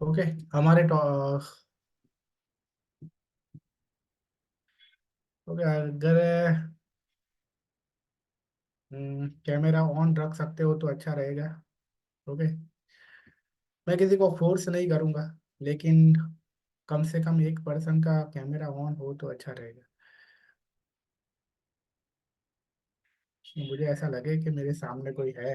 Okay. हमारे okay, अगर camera on रख सकते हो तो अच्छा रहेगा। ओके। मैं किसी को फोर्स नहीं करूंगा, लेकिन कम से कम एक पर्सन का कैमरा ऑन हो तो अच्छा रहेगा। मुझे ऐसा लगे कि मेरे सामने कोई है।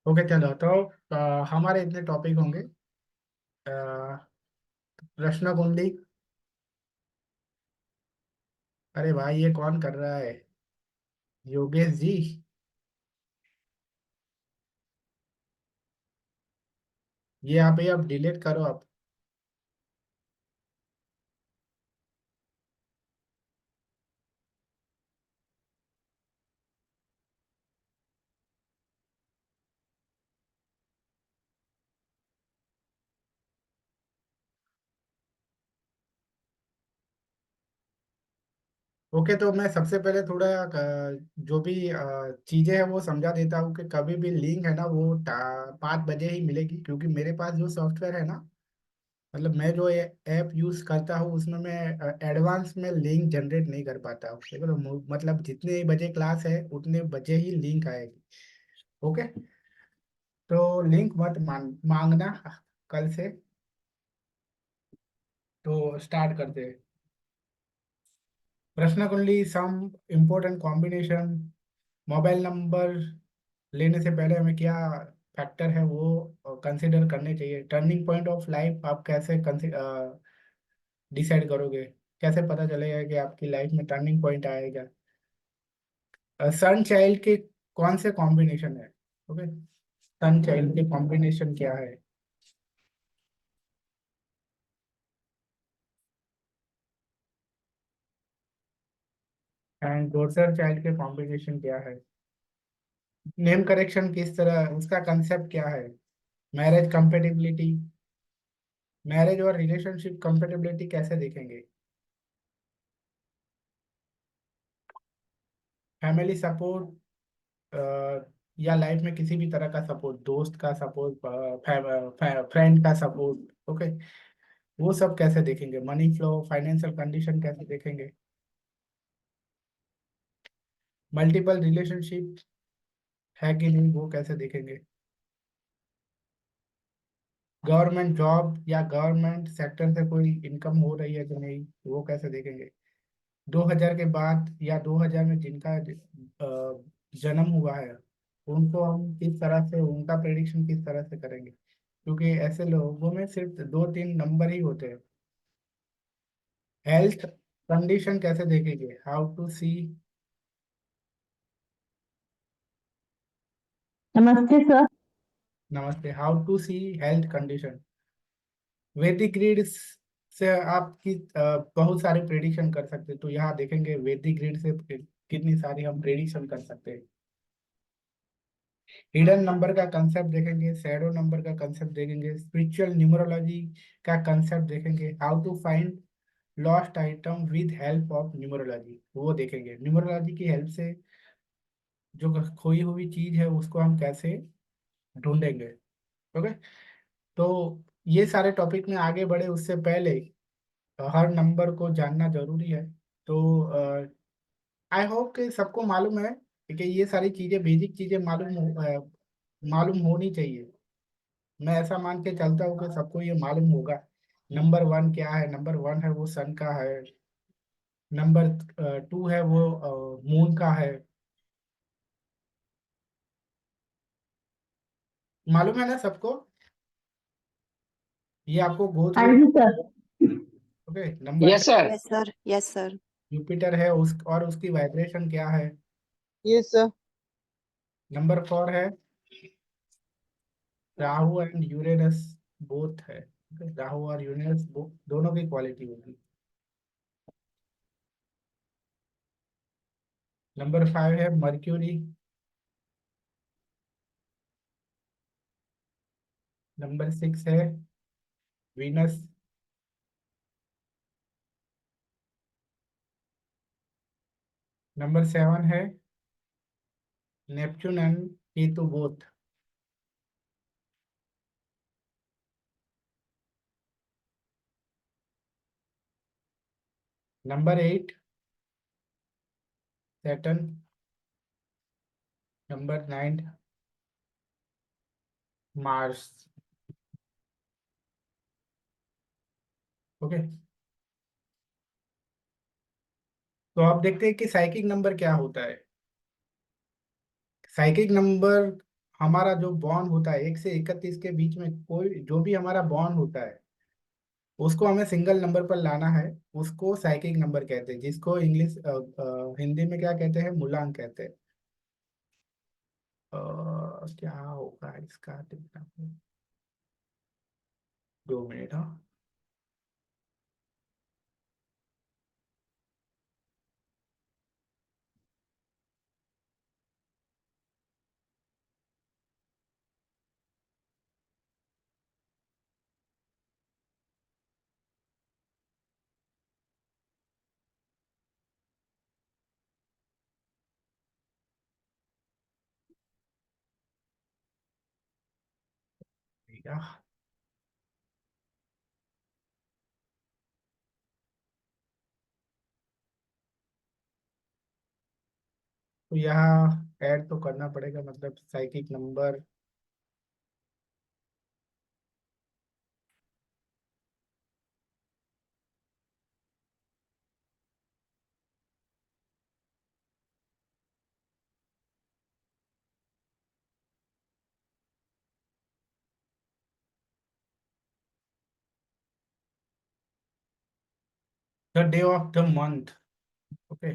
ओके चलो, तो हमारे इतने टॉपिक होंगे। अ, प्रश्न कुंडली। अरे भाई, ये कौन कर रहा है? योगेश जी। ये आप ये अब डिलीट करो आप। ओके, तो मैं सबसे पहले थोड़ा जो भी चीजें हैं वो समझा देता हूँ कि कभी भी लिंक है ना वो 5 बजे ही मिलेगी, क्योंकि मेरे पास जो सॉफ्टवेयर है ना, मतलब मैं जो ऐप यूज करता हूँ उसमें मैं एडवांस में लिंक जनरेट नहीं कर पाता हूँ। ठीक है, तो मतलब जितने बजे क्लास है उतने बजे ही लिंक आएगी। ओके। तो लिंक मत मांगना कल से। तो स्टार्ट करते हैं। प्रश्न कुंडली, some important combination. Mobile number लेने से पहले हमें क्या फैक्टर है वो कंसिडर करने चाहिए? टर्निंग पॉइंट ऑफ लाइफ आप कैसे डिसाइड करोगे? कैसे पता चलेगा कि आपकी लाइफ में टर्निंग पॉइंट आएगा? सन चाइल्ड के कौन से कॉम्बिनेशन है? ओके। सन चाइल्ड के कॉम्बिनेशन क्या है? एंड डॉटर चाइल्ड के कॉम्बिनेशन क्या है? नेम करेक्शन किस तरह, उसका कंसेप्ट क्या है? Marriage compatibility. मैरिज और रिलेशनशिप कंपेटिबिलिटी कैसे देखेंगे? फैमिली सपोर्ट, या लाइफ में किसी भी तरह का सपोर्ट, दोस्त का सपोर्ट, फ्रेंड का सपोर्ट। ओके। वो सब कैसे देखेंगे? मनी फ्लो, फाइनेंशियल कंडीशन कैसे देखेंगे? मल्टीपल रिलेशनशिप है कि नहीं वो कैसे देखेंगे? गवर्नमेंट जॉब या गवर्नमेंट सेक्टर से कोई इनकम हो रही है कि नहीं वो कैसे देखेंगे? 2000 के बाद या 2000 में जिनका जन्म हुआ है, उनको हम किस तरह से, उनका प्रेडिक्शन किस तरह से करेंगे? क्योंकि ऐसे लोगों में सिर्फ 2-3 नंबर ही होते हैं। हेल्थ कंडीशन कैसे देखेंगे? How to see. नमस्ते सर। नमस्ते। How to see health condition. Vedic grid से आपकी बहुत सारे प्रेडिक्शन कर सकते हैं, तो यहाँ देखेंगे वैदिक ग्रिड से कितनी सारी हम प्रेडिक्शन कर सकते हैं। हिडन नंबर का कंसेप्ट देखेंगे, शैडो नंबर का कंसेप्ट देखेंगे, स्पिरिचुअल न्यूमरोलॉजी का कंसेप्ट देखेंगे, how to find lost item with help of numerology वो देखेंगे। न्यूमरोलॉजी की हेल्प से जो खोई हुई चीज है उसको हम कैसे ढूंढेंगे। ओके। तो ये सारे टॉपिक में आगे बढ़े उससे पहले हर नंबर को जानना जरूरी है। तो आई होप कि सबको मालूम है कि ये सारी चीजें, बेसिक चीजें मालूम होनी चाहिए। मैं ऐसा मान के चलता हूँ कि सबको ये मालूम होगा। नंबर वन क्या है? नंबर वन है वो सन का है। नंबर टू है वो मून का है। मालूम है ना सबको? ये आपको गो हाँ थ्रू। जी sir. Okay. Number yes sir. Yes sir, yes sir. Jupiter है उस, और उसकी वाइब्रेशन क्या है? Yes sir. नंबर फोर है राहु एंड यूरेनस, बोथ है। Okay, राहु और यूरेनस दोनों की क्वालिटी होगी। नंबर फाइव है मर्क्यूरी। नंबर 6 है वीनस। नंबर 7 है Neptune and Ketu both. Number 8 Saturn. Number 9 Mars. Okay. तो आप देखते हैं कि साइकिक नंबर क्या होता है। साइकिक नंबर हमारा जो बॉन्ड होता है 1 से 31 के बीच में कोई जो भी हमारा बॉन्ड होता है उसको हमें सिंगल नंबर पर लाना है। उसको साइकिक नंबर कहते हैं, जिसको इंग्लिश हिंदी में क्या कहते हैं, मूलांक कहते हैं। क्या होगा इसका देखना। 2 मिनट, हाँ। भैया, तो यहाँ ऐड तो करना पड़ेगा, मतलब psychic number. The day of the month. Okay.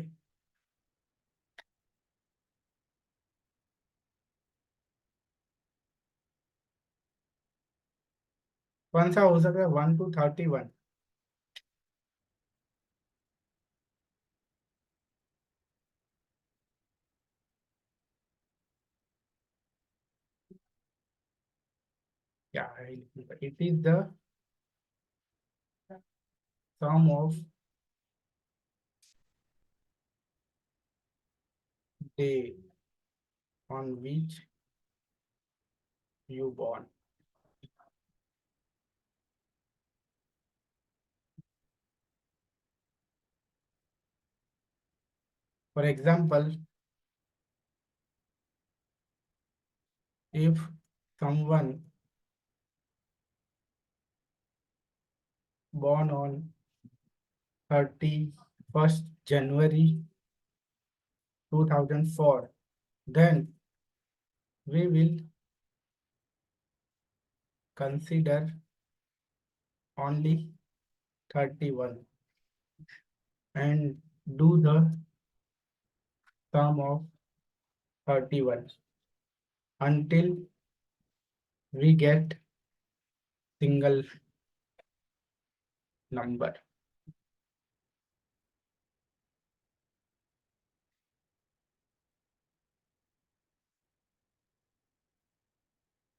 कौन सा हो सकता है, 1 to 31? क्या है, it is the sum of day on which you born। For example, if someone born on 31st January 2004, then we will consider only 31 and do the sum of 31 until we get single number.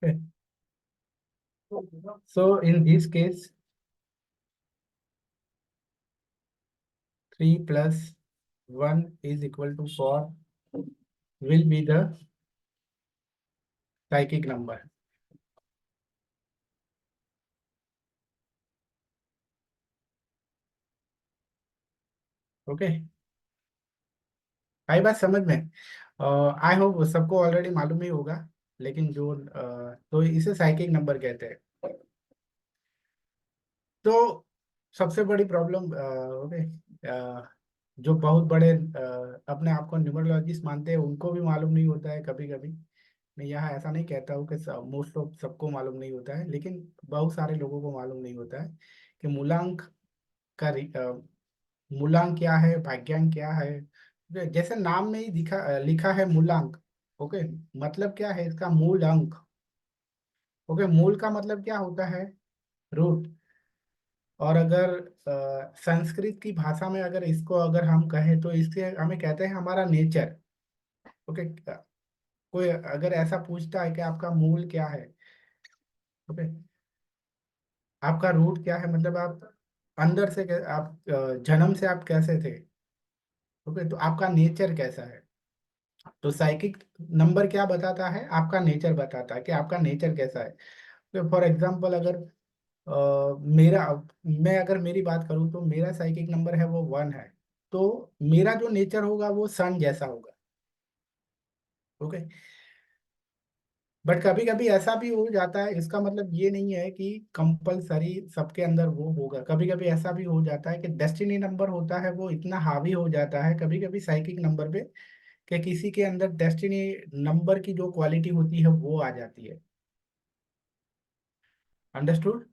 Okay. So in this case, 3 plus 1 is equal to 4 will be the psychic number. Okay. आई बात समझ में? I hope सबको already मालूम ही होगा, लेकिन जो तो इसे साइकिक नंबर कहते हैं। तो सबसे बड़ी प्रॉब्लम, ओके, जो बहुत बड़े अपने आप को न्यूमरोलॉजिस्ट मानते हैं उनको भी मालूम नहीं होता है कभी कभी। मैं यहाँ ऐसा नहीं कहता हूँ कि मोस्ट ऑफ सबको मालूम नहीं होता है, लेकिन बहुत सारे लोगों को मालूम नहीं होता है कि मूलांक का मूलांक क्या है, भाग्यांक क्या है। जैसे नाम में ही लिखा है मूलांक। ओके। मतलब क्या है इसका, मूल अंक। ओके, मूल का मतलब क्या होता है, रूट। और अगर संस्कृत की भाषा में अगर इसको अगर हम कहें तो इसके हमें कहते हैं हमारा नेचर। ओके। कोई अगर ऐसा पूछता है कि आपका मूल क्या है, ओके, आपका रूट क्या है, मतलब आप अंदर से आप जन्म से आप कैसे थे। ओके, तो आपका नेचर कैसा है। तो साइकिक नंबर क्या बताता है, आपका नेचर बताता है कि आपका नेचर कैसा है। तो फॉर एग्जांपल अगर मेरा मैं अगर मेरी बात करूं तो मेरा साइकिक नंबर है वो 1 है। तो मेरा जो नेचर होगा वो सन जैसा होगा। ओके, बट कभी कभी ऐसा भी हो जाता है, इसका मतलब ये नहीं है कि कंपलसरी सबके अंदर वो होगा। कभी कभी ऐसा भी हो जाता है कि डेस्टिनी नंबर होता है वो इतना हावी हो जाता है कभी कभी साइकिक नंबर पे, कि किसी के अंदर डेस्टिनी नंबर की जो क्वालिटी होती है वो आ जाती है। अंडरस्टूड।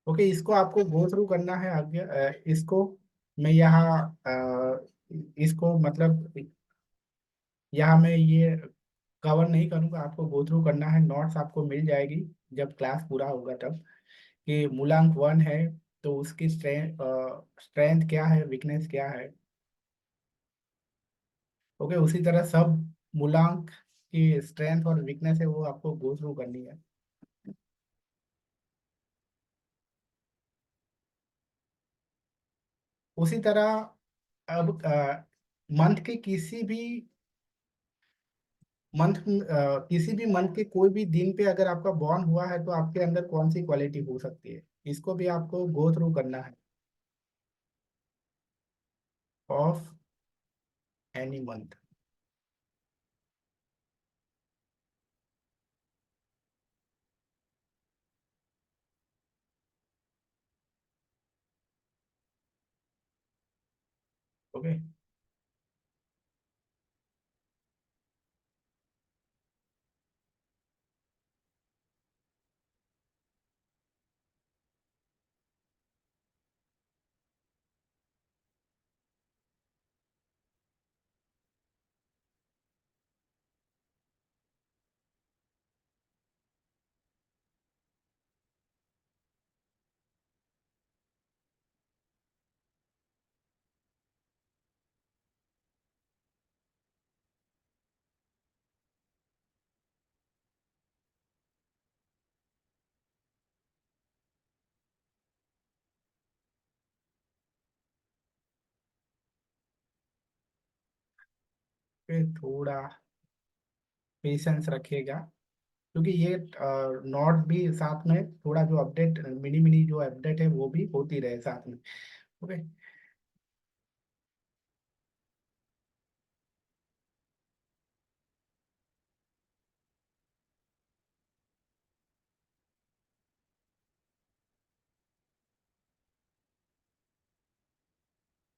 ओके, इसको आपको गो थ्रू करना है आगे। इसको मैं यहाँ इसको मतलब यहाँ मैं ये कवर नहीं करूंगा, आपको गो थ्रू करना है। नोट्स आपको मिल जाएगी जब क्लास पूरा होगा तब, कि मूलांक 1 है तो उसकी स्ट्रेंथ क्या है, वीकनेस क्या है। ओके, उसी तरह सब मूलांक की स्ट्रेंथ और वीकनेस है वो आपको गो थ्रू करनी है। उसी तरह अब मंथ के मंथ किसी भी मंथ के कोई भी दिन पे अगर आपका बॉर्न हुआ है तो आपके अंदर कौन सी क्वालिटी हो सकती है, इसको भी आपको गो थ्रू करना है। Of any month. ओके, फिर थोड़ा पेशेंस रखिएगा, क्योंकि ये नोट भी साथ में थोड़ा जो अपडेट मिनी मिनी जो अपडेट है वो भी होती रहे साथ में। ओके,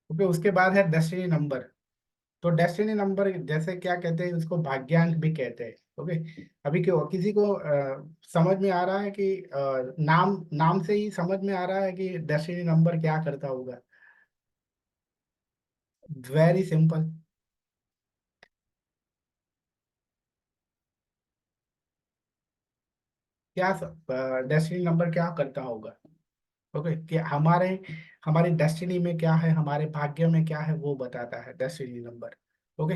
क्योंकि उसके बाद है डेस्टिनी नंबर। तो डेस्टिनी नंबर जैसे क्या कहते हैं उसको, भाग्यांक भी कहते हैं। ओके, अभी क्यों किसी को समझ में आ रहा है कि नाम नाम से ही समझ में आ रहा है कि डेस्टिनी नंबर क्या करता होगा। Very simple. क्या डेस्टिनी नंबर क्या करता होगा। ओके, कि हमारी डेस्टिनी में क्या है, हमारे भाग्य में क्या है वो बताता है डेस्टिनी नंबर। ओके,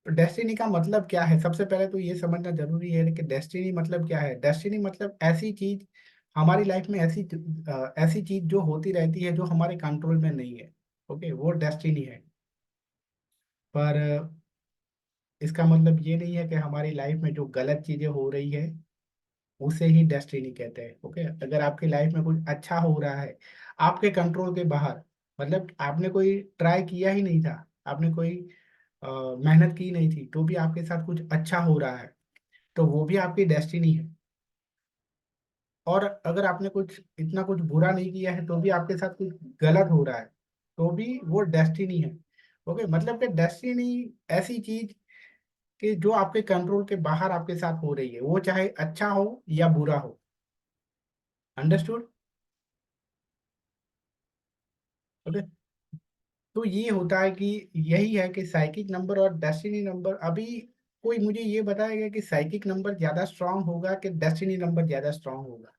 डेस्टिनी का मतलब क्या है, सबसे पहले तो ये समझना जरूरी है कि डेस्टिनी मतलब क्या है। डेस्टिनी मतलब ऐसी चीज, हमारी लाइफ में ऐसी चीज जो होती रहती है जो हमारे कंट्रोल में नहीं है। ओके, वो डेस्टिनी है। पर इसका मतलब ये नहीं है कि हमारी लाइफ में जो गलत चीजें हो रही है उसे ही डेस्टिनी कहते हैं। ओके, अगर आपकी लाइफ में कुछ अच्छा हो रहा है आपके कंट्रोल के बाहर, मतलब आपने कोई ट्राई किया ही नहीं था, आपने कोई मेहनत की नहीं थी, तो भी आपके साथ कुछ अच्छा हो रहा है, तो वो भी आपकी डेस्टिनी है। और अगर आपने कुछ इतना कुछ बुरा नहीं किया है तो भी आपके साथ कुछ गलत हो रहा है, तो भी वो डेस्टिनी है। ओके, मतलब कि डेस्टिनी ऐसी चीज कि जो आपके कंट्रोल के बाहर आपके साथ हो रही है, वो चाहे अच्छा हो या बुरा हो। अंडरस्टूड। ओके, तो ये होता है कि यही है कि साइकिक नंबर और डेस्टिनी नंबर। अभी कोई मुझे ये बताएगा कि साइकिक नंबर ज्यादा स्ट्रांग होगा कि डेस्टिनी नंबर ज्यादा स्ट्रांग होगा।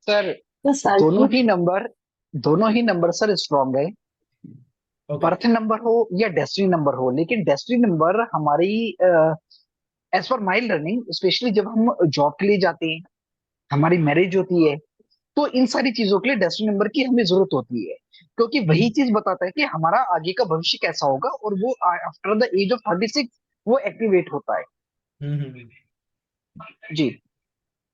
सर तो दोनों साइकिक ही नंबर दोनों ही नंबर सर स्ट्रांग है, ओके। बर्थ नंबर हो या डेस्टिनी नंबर हो, लेकिन डेस्टिनी नंबर हमारी as per my learning, specially जब हम जॉब के लिए जाते हैं, हमारी मैरिज होती है, तो इन सारी चीजों के लिए डेस्टिनी नंबर की हमें जरूरत होती है, क्योंकि वही चीज बताता है कि हमारा आगे का भविष्य कैसा होगा, और वो आफ्टर द एज ऑफ 36 वो एक्टिवेट होता है। हम्म। जी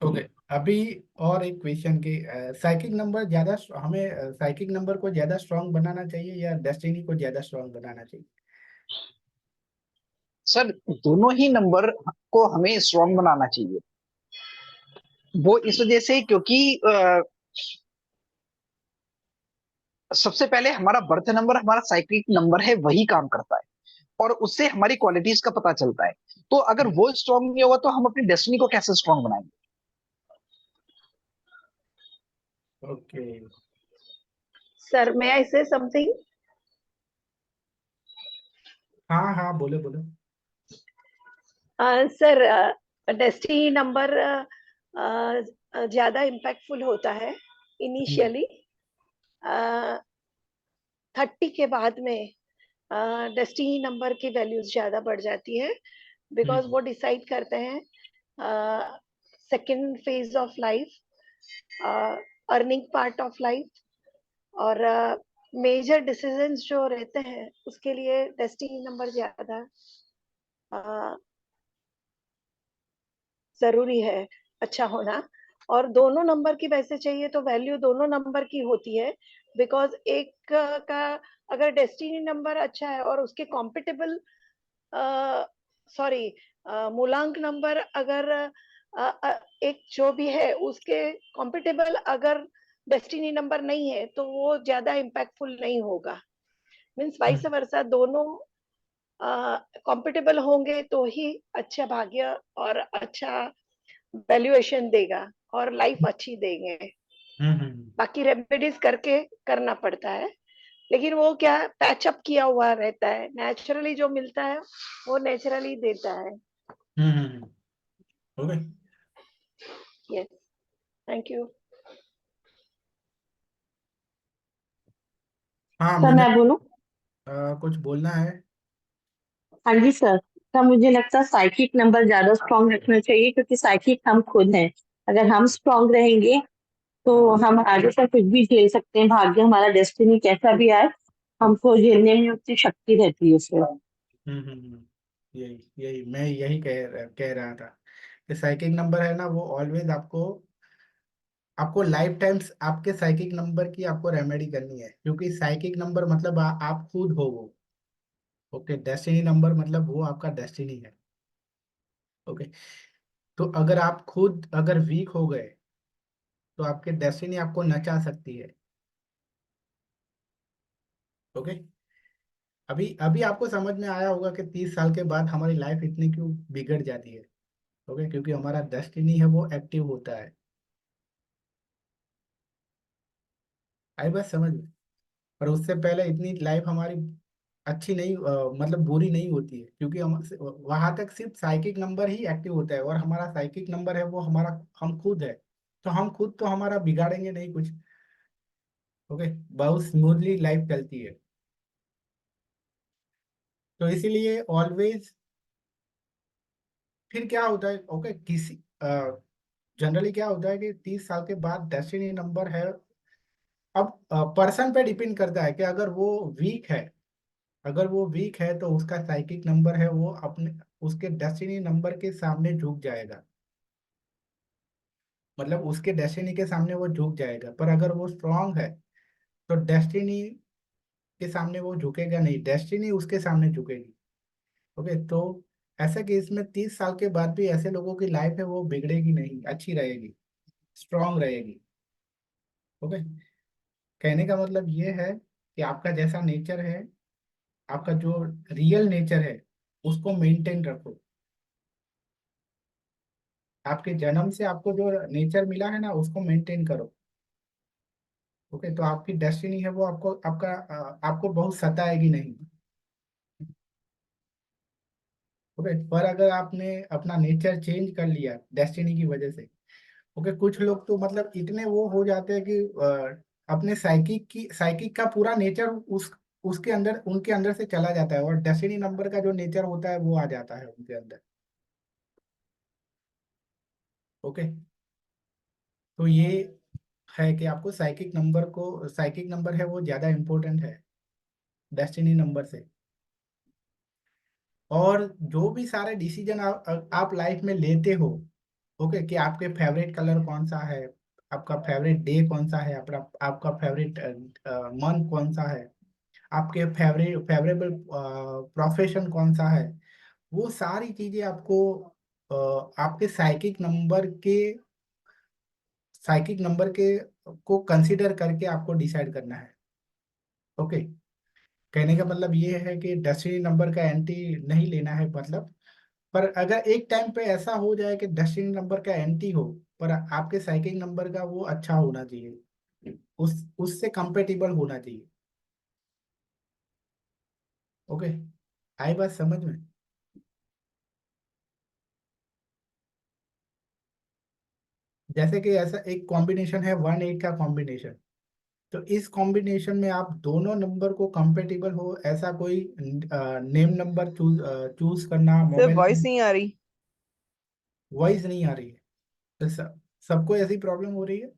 ओके। अभी और एक क्वेश्चन की, साइकिक नंबर ज्यादा हमें साइकिक नंबर को ज्यादा स्ट्रांग बनाना चाहिए या डेस्टिनी को ज्यादा स्ट्रांग बनाना चाहिए? सर, दोनों ही नंबर को हमें स्ट्रांग बनाना चाहिए। वो इस वजह से क्योंकि सबसे पहले हमारा बर्थ नंबर, हमारा साइक्लिक नंबर है, वही काम करता है, और उससे हमारी क्वालिटीज का पता चलता है। तो अगर वो स्ट्रांग नहीं होगा तो हम अपनी डेस्टिनी को कैसे स्ट्रांग बनाएंगे? Okay. Sir may I say something? हाँ हाँ, बोले बोले। सर डेस्टिनी नंबर ज्यादा इम्पैक्टफुल होता है हम्म इनिशियली। 30 के बाद में डेस्टिनी नंबर की वैल्यूज ज्यादा बढ़ जाती है, बिकॉज हम्म वो डिसाइड करते हैं second phase of life, earning part of life, और मेजर डिसीजंस जो रहते हैं उसके लिए डेस्टिनी नंबर ज्यादा जरूरी है, अच्छा होना। और दोनों नंबर की वैसे चाहिए तो वैल्यू दोनों नंबर की होती है, बिकॉज एक का अगर डेस्टिनी नंबर अच्छा है और उसके कॉम्पिटेबल, सॉरी, मूलांक नंबर अगर एक जो भी है उसके कॉम्पिटेबल अगर डेस्टिनी नंबर नहीं है तो वो ज्यादा इम्पैक्टफुल नहीं होगा। मीन्स वाइस हम्म वर्सा, दोनों कॉम्पिटेबल होंगे तो ही अच्छा भाग्य और अच्छा वैल्यूएशन देगा और लाइफ अच्छी देंगे। हम्म। बाकी रेमेडीज करके करना पड़ता है, लेकिन वो क्या पैचअप किया हुआ रहता है, नेचुरली जो मिलता है वो नेचुरली देता है। ओके। Yes, thank you. हाँ, सर मैंने मैं बोलूं? कुछ बोलना है। हाँ जी सर। सर मुझे लगता है साइकिक नंबर ज्यादा स्ट्रांग रखना चाहिए, क्योंकि साइकिक हम खुद हैं। अगर हम स्ट्रांग रहेंगे तो हम आगे तक कुछ भी झेल सकते हैं। भाग्य हमारा डेस्टिनी कैसा भी आए, हमको झेलने में उतनी शक्ति रहती है उसमें। यही यही मैं यही कह रहा था कि साइकिक नंबर है ना, वो ऑलवेज आपको आपको लाइफ टाइम्स आपके साइकिक नंबर की आपको रेमेडी करनी है, क्योंकि साइकिक नंबर मतलब आप खुद हो वो। ओके, डेस्टिनी नंबर मतलब वो आपका डेस्टिनी है। ओके, तो अगर आप खुद अगर वीक हो गए तो आपके डेस्टिनी आपको नचा सकती है। ओके, अभी अभी आपको समझ में आया होगा कि 30 साल के बाद हमारी लाइफ इतनी क्यों बिगड़ जाती है। ओके, क्योंकि हमारा डेस्टिनी है वो एक्टिव होता है। आई बात समझ में? पर उससे पहले इतनी लाइफ हमारी अच्छी नहीं, मतलब बुरी नहीं होती है, क्योंकि हम वहां तक सिर्फ साइकिक नंबर ही एक्टिव होता है, और हमारा साइकिक नंबर है वो हमारा हम खुद है। तो हम खुद तो हमारा बिगाड़ेंगे नहीं कुछ। ओके, बहुत स्मूथली लाइफ चलती है। तो इसीलिए ऑलवेज, फिर क्या होता है, ओके, किसी जनरली क्या होता है कि 30 साल के बाद डेस्टिनी नंबर है। अब पर्सन पे डिपेंड करता है कि अगर वो वीक है, अगर वो वीक है तो उसका साइकिक नंबर है वो अपने उसके डेस्टिनी नंबर के सामने झुक जाएगा। मतलब उसके डेस्टिनी के सामने वो झुक जाएगा। पर अगर वो स्ट्रांग है तो डेस्टिनी के सामने वो झुकेगा नहीं, डेस्टिनी उसके सामने झुकेगी। ओके, तो ऐसा कि इसमें 30 साल के बाद भी ऐसे लोगों की लाइफ है वो बिगड़ेगी नहीं, अच्छी रहेगी, स्ट्रांग रहेगी। ओके, कहने का मतलब ये है कि आपका जैसा नेचर है, आपका जो रियल नेचर है उसको मेंटेन रखो। आपके जन्म से आपको जो नेचर मिला है ना उसको मेंटेन करो। ओके, तो आपकी डेस्टिनी है वो आपको बहुत सताएगी नहीं। ओके, पर अगर आपने अपना नेचर चेंज कर लिया डेस्टिनी की वजह से, ओके, कुछ लोग तो मतलब इतने वो हो जाते हैं कि अपने साइकिक का पूरा नेचर उसके अंदर, उनके अंदर से चला जाता है, और डेस्टिनी नंबर का जो नेचर होता है वो आ जाता है उनके अंदर। ओके, तो ये है कि आपको साइकिक नंबर है वो ज्यादा इंपॉर्टेंट है डेस्टिनी नंबर से। और जो भी सारे डिसीजन आप लाइफ में लेते हो, ओके, कि आपके फेवरेट कलर कौन सा है, आपका फेवरेट डे कौन सा है, आपका फेवरेट मंथ कौन सा है, आपके फेवरेबल प्रोफेशन कौन सा है, वो सारी चीजें आपको आपके साइकिक नंबर के को कंसीडर करके आपको डिसाइड करना है। ओके, कहने का मतलब ये है कि डेस्टिनी नंबर का एंटी नहीं लेना है, मतलब, पर अगर एक टाइम पे ऐसा हो जाए कि डेस्टिनी नंबर का एंटी हो, पर आपके साइकिक नंबर का वो अच्छा होना चाहिए, उससे कंपेटिबल होना चाहिए। ओके, आई बात समझ में? जैसे कि ऐसा एक कॉम्बिनेशन है 1 8 का कॉम्बिनेशन, तो इस कॉम्बिनेशन में आप दोनों नंबर को कंपेटिबल हो ऐसा कोई नेम नंबर चूज करना, सर मोबाइल। वॉइस नहीं आ रही। वॉइस नहीं आ रही है? तो सबको ऐसी प्रॉब्लम हो रही है?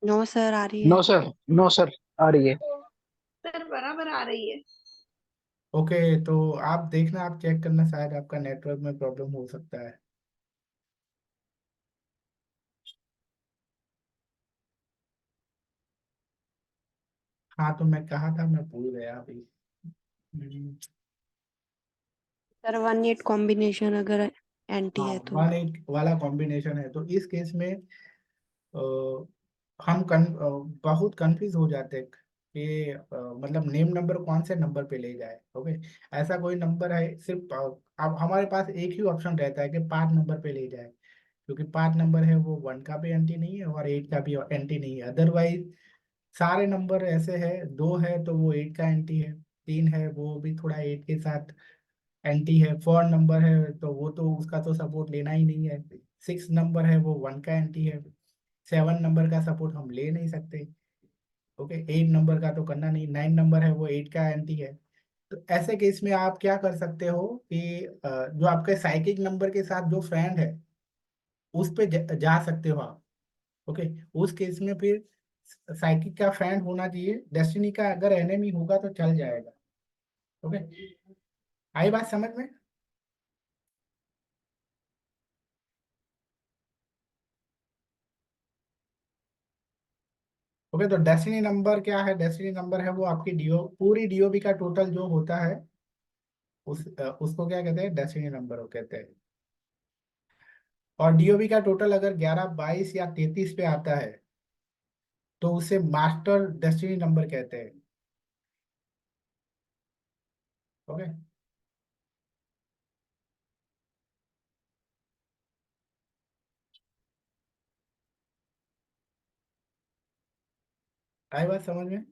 नो सर आ रही है। नो सर, नो सर, आ रही है। सर बराबर आ रही है। ओके, तो आप देखना, आप चेक करना, शायद आपका नेटवर्क में प्रॉब्लम हो सकता है। हाँ, तो मैं कहा था, मैं भूल गया अभी। सर 1 8 कॉम्बिनेशन अगर एंटी हाँ, है तो 1 8 वाला कॉम्बिनेशन है, तो इस केस में हम बहुत कंफ्यूज हो जाते हैं कि मतलब नेम नंबर कौन से नंबर पे ले जाए। ओके, ऐसा कोई नंबर है, सिर्फ अब हमारे पास एक ही ऑप्शन रहता है कि 5 नंबर पे ले जाए, क्योंकि 5 नंबर है वो 1 का भी एंटी नहीं है और 8 का भी एंटी नहीं है। अदरवाइज सारे नंबर ऐसे है, 2 है तो वो 8 का एंटी है, 3 है वो भी थोड़ा 8 के साथ एंटी है, 4 नंबर है तो वो तो उसका तो सपोर्ट लेना ही नहीं है, 6 नंबर है वो 1 का एंटी है, 7 नंबर का सपोर्ट हम ले नहीं सकते। ओके, 8 नंबर का तो करना नहीं, 9 नंबर है वो 8 का एंटी है। तो ऐसे केस में आप क्या कर सकते हो कि जो आपके साइकिक नंबर के साथ जो फ्रेंड है उस पे जा सकते हो आप। ओके, उस केस में फिर साइकिक का फ्रेंड होना चाहिए, डेस्टिनी का अगर एनिमी होगा तो चल जाएगा। ओके, आई बात समझ में? ओके, तो डेस्टिनी नंबर क्या है? डेस्टिनी नंबर है वो आपकी पूरी डीओबी का टोटल जो होता है, उसको क्या कहते हैं? डेस्टिनी नंबर वो कहते हैं। और डीओबी का टोटल अगर 11 22 या 33 पे आता है तो उसे मास्टर डेस्टिनी नंबर कहते हैं। ओके, आई बात समझ में?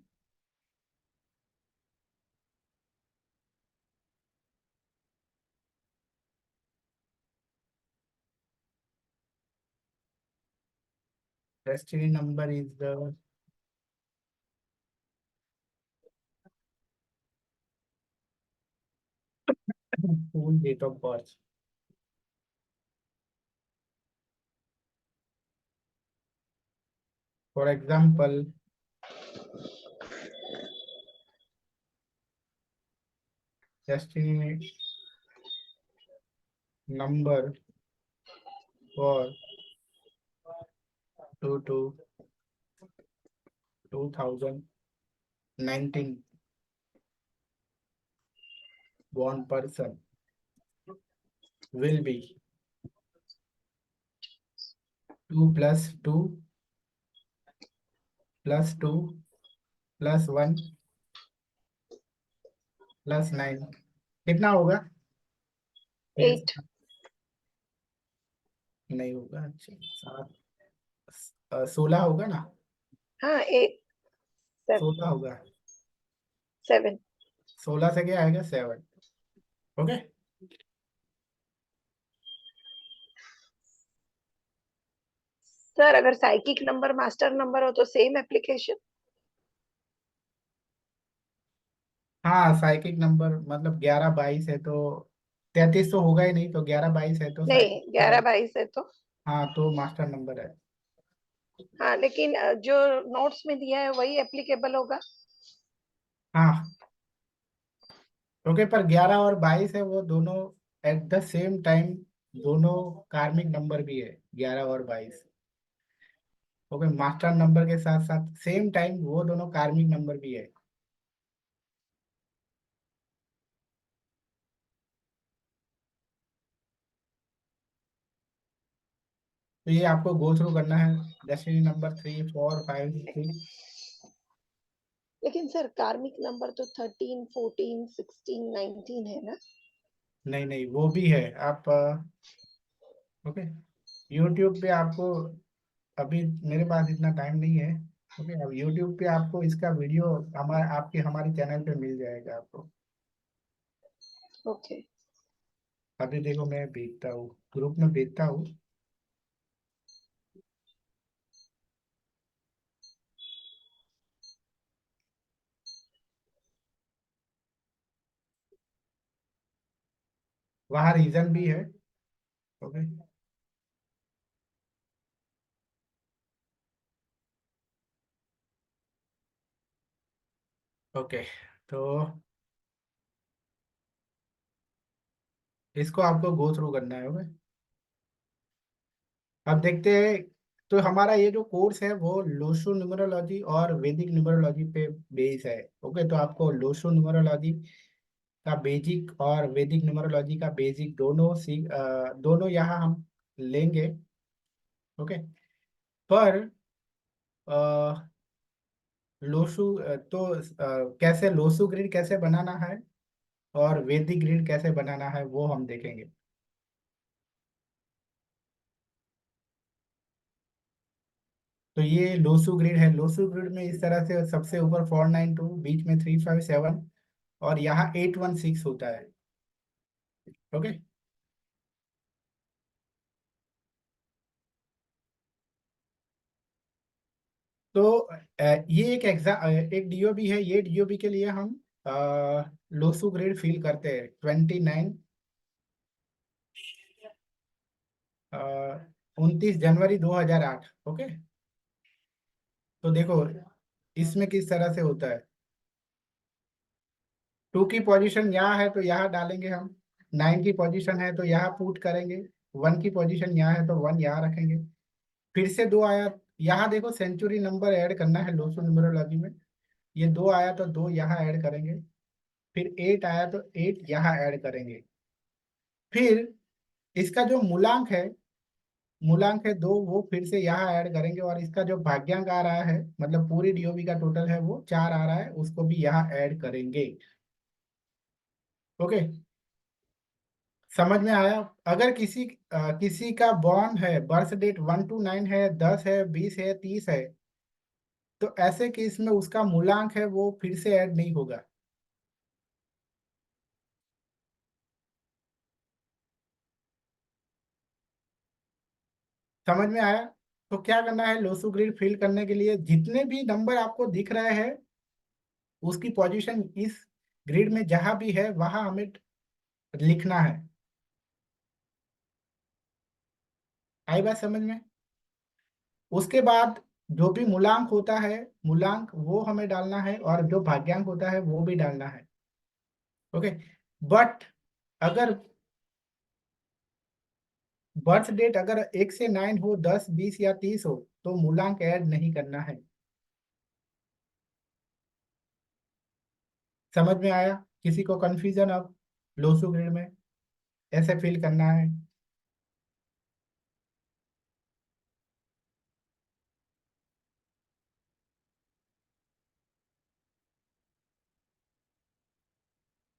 Destiny number is the full date of birth. For example, destiny number for 2 2019 born person will be 2 plus 2 plus 2 plus 1 plus 9। कितना होगा? 8। नहीं होगा, अच्छा 16 होगा ना? हाँ 8 16 होगा। 7। 16 से क्या आएगा? 7। ओके, सर अगर साइकिक नंबर मास्टर नंबर हो तो सेम एप्लीकेशन? हाँ, साइकिक नंबर मतलब 11 22 है तो 33 तो होगा ही नहीं, तो 11 22 है तो नहीं, साइकिक नंबर। 11 22 है तो। हाँ, तो मास्टर नंबर है। हाँ, लेकिन जो नोट्स में दिया है वही एप्लीकेबल होगा। हाँ, ओके, पर 11 और 22 है वो दोनों एट द सेम टाइम, दोनों कार्मिक नंबर भी है 11 और 22। ओके, मास्टर नंबर के साथ साथ सेम टाइम वो दोनों कार्मिक नंबर भी है। तो ये आपको गो थ्रू करना है, डेस्टिनी नंबर 3 4 5 6। लेकिन सर कार्मिक नंबर तो 13 14 16 19 है ना? नहीं नहीं, वो भी है। आप ओके, यूट्यूब पे आपको, अभी मेरे पास इतना टाइम नहीं है। ओके, अब यूट्यूब पे आपको इसका वीडियो हमारे चैनल पे मिल जाएगा आपको। ओके। अभी देखो, मैं भेजता हूँ, ग्रुप में भेजता हूँ। वहाँ रीजन भी है। ओके। ओके, तो इसको आपको गो थ्रू करना है। ओके, अब देखते हैं। तो हमारा ये जो कोर्स है वो लोशो न्यूमरोलॉजी और वैदिक न्यूमरोलॉजी पे बेस है। ओके, तो आपको लोशो न्यूमरोलॉजी का बेसिक और वैदिक न्यूमरोलॉजी का बेसिक दोनों यहाँ हम लेंगे। ओके, पर लोशु कैसे लोशु ग्रिड कैसे बनाना है और वैदिक ग्रिड कैसे बनाना है वो हम देखेंगे। तो ये लोसु ग्रिड है। लोसु ग्रिड में इस तरह से सबसे ऊपर 492, बीच में 357 और यहाँ 816 होता है। ओके, तो ये एक डीओबी है। ये डीओबी के लिए हम लोसु ग्रिड फिल करते हैं 29 29 जनवरी 2008। ओके, तो देखो इसमें किस तरह से होता है। 2 की पोजीशन यहाँ है तो यहाँ डालेंगे हम। 9 की पोजीशन है तो यहाँ पुट करेंगे। 1 की पोजीशन यहाँ है तो 1 यहाँ रखेंगे। फिर से 2 आया, यहाँ देखो सेंचुरी नंबर ऐड करना है लोसो न्यूमरोलॉजी में। ये 2 आया तो 2 यहाँ ऐड करेंगे। फिर 8 आया तो 8 यहाँ ऐड करेंगे। फिर इसका जो मूलांक है 2, वो फिर से यहाँ ऐड करेंगे। और इसका जो भाग्यांक आ रहा है, मतलब पूरी डीओबी का टोटल है वो 4 आ रहा है, उसको भी यहाँ ऐड करेंगे। ओके, समझ में आया। अगर किसी का बॉर्न है, बर्थ डेट 1 to 9 है, 10 है, 20 है, 30 है, तो ऐसे केस में उसका मूलांक है वो फिर से ऐड नहीं होगा। समझ में आया। तो क्या करना है, लोसु ग्रिड फिल करने के लिए जितने भी नंबर आपको दिख रहे हैं उसकी पोजीशन इस ग्रिड में जहां भी है वहां हमें लिखना है। आई बात समझ में। उसके बाद जो भी मूलांक होता है, मूलांक वो हमें डालना है, और जो भाग्यांक होता है वो भी डालना है। ओके, बट अगर बर्थ डेट अगर 1 से 9 हो, 10 20 या 30 हो, तो मूलांक ऐड नहीं करना है। समझ में आया। किसी को कंफ्यूजन अब लोसु ग्रिड में ऐसे फिल करना है।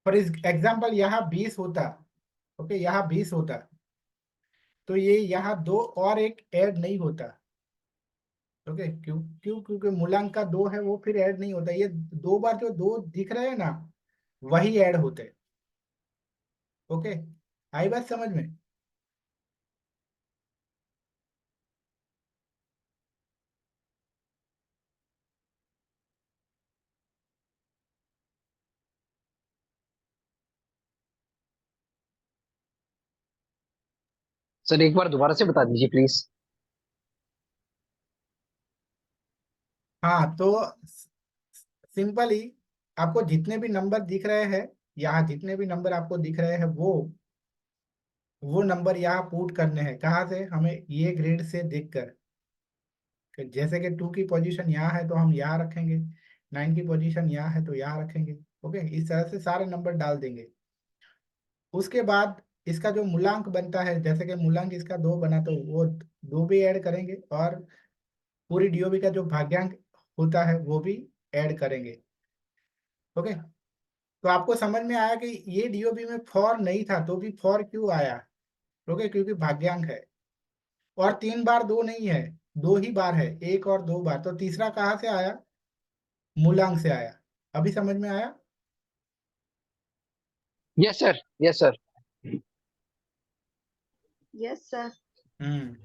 फॉर इस एग्जाम्पल यहाँ 20 होता। ओके, यहाँ 20 होता तो ये यहाँ 2 और एक ऐड नहीं होता। ओके, क्यों क्यों क्योंकि मूलांक का 2 है वो फिर ऐड नहीं होता। ये 2 बार जो 2 दिख रहे हैं ना, वही ऐड होते। ओके, आई बात समझ में। सर एक बार दोबारा से बता दीजिए प्लीज। हाँ तो सिंपली आपको जितने भी नंबर दिख रहे हैं, यहाँ जितने भी नंबर आपको दिख रहे हैं वो नंबर यहाँ पुट करने हैं। कहाँ से? हमें ये ग्रिड से देखकर, कि जैसे कि 2 की पोजीशन यहाँ है तो हम यहाँ रखेंगे, 9 की पोजीशन यहाँ है तो यहाँ रखेंगे। ओके, इस तरह से सारे नंबर डाल देंगे। उसके बाद इसका जो मूलांक बनता है, जैसे कि मूलांक इसका 2 बना तो वो 2 भी ऐड करेंगे, और पूरी डीओबी का जो भाग्यांक होता है वो भी ऐड करेंगे। ओके, तो आपको समझ में आया कि ये डीओबी में फॉर नहीं था तो भी फॉर क्यों आया? ओके, क्योंकि भाग्यांक है, और 3 बार 2 नहीं है, 2 ही बार है, 1 और 2 बार, तो तीसरा कहाँ से आया? मूलांक से आया। अभी समझ में आया? Yes sir, yes sir. Yes sir. Hmm.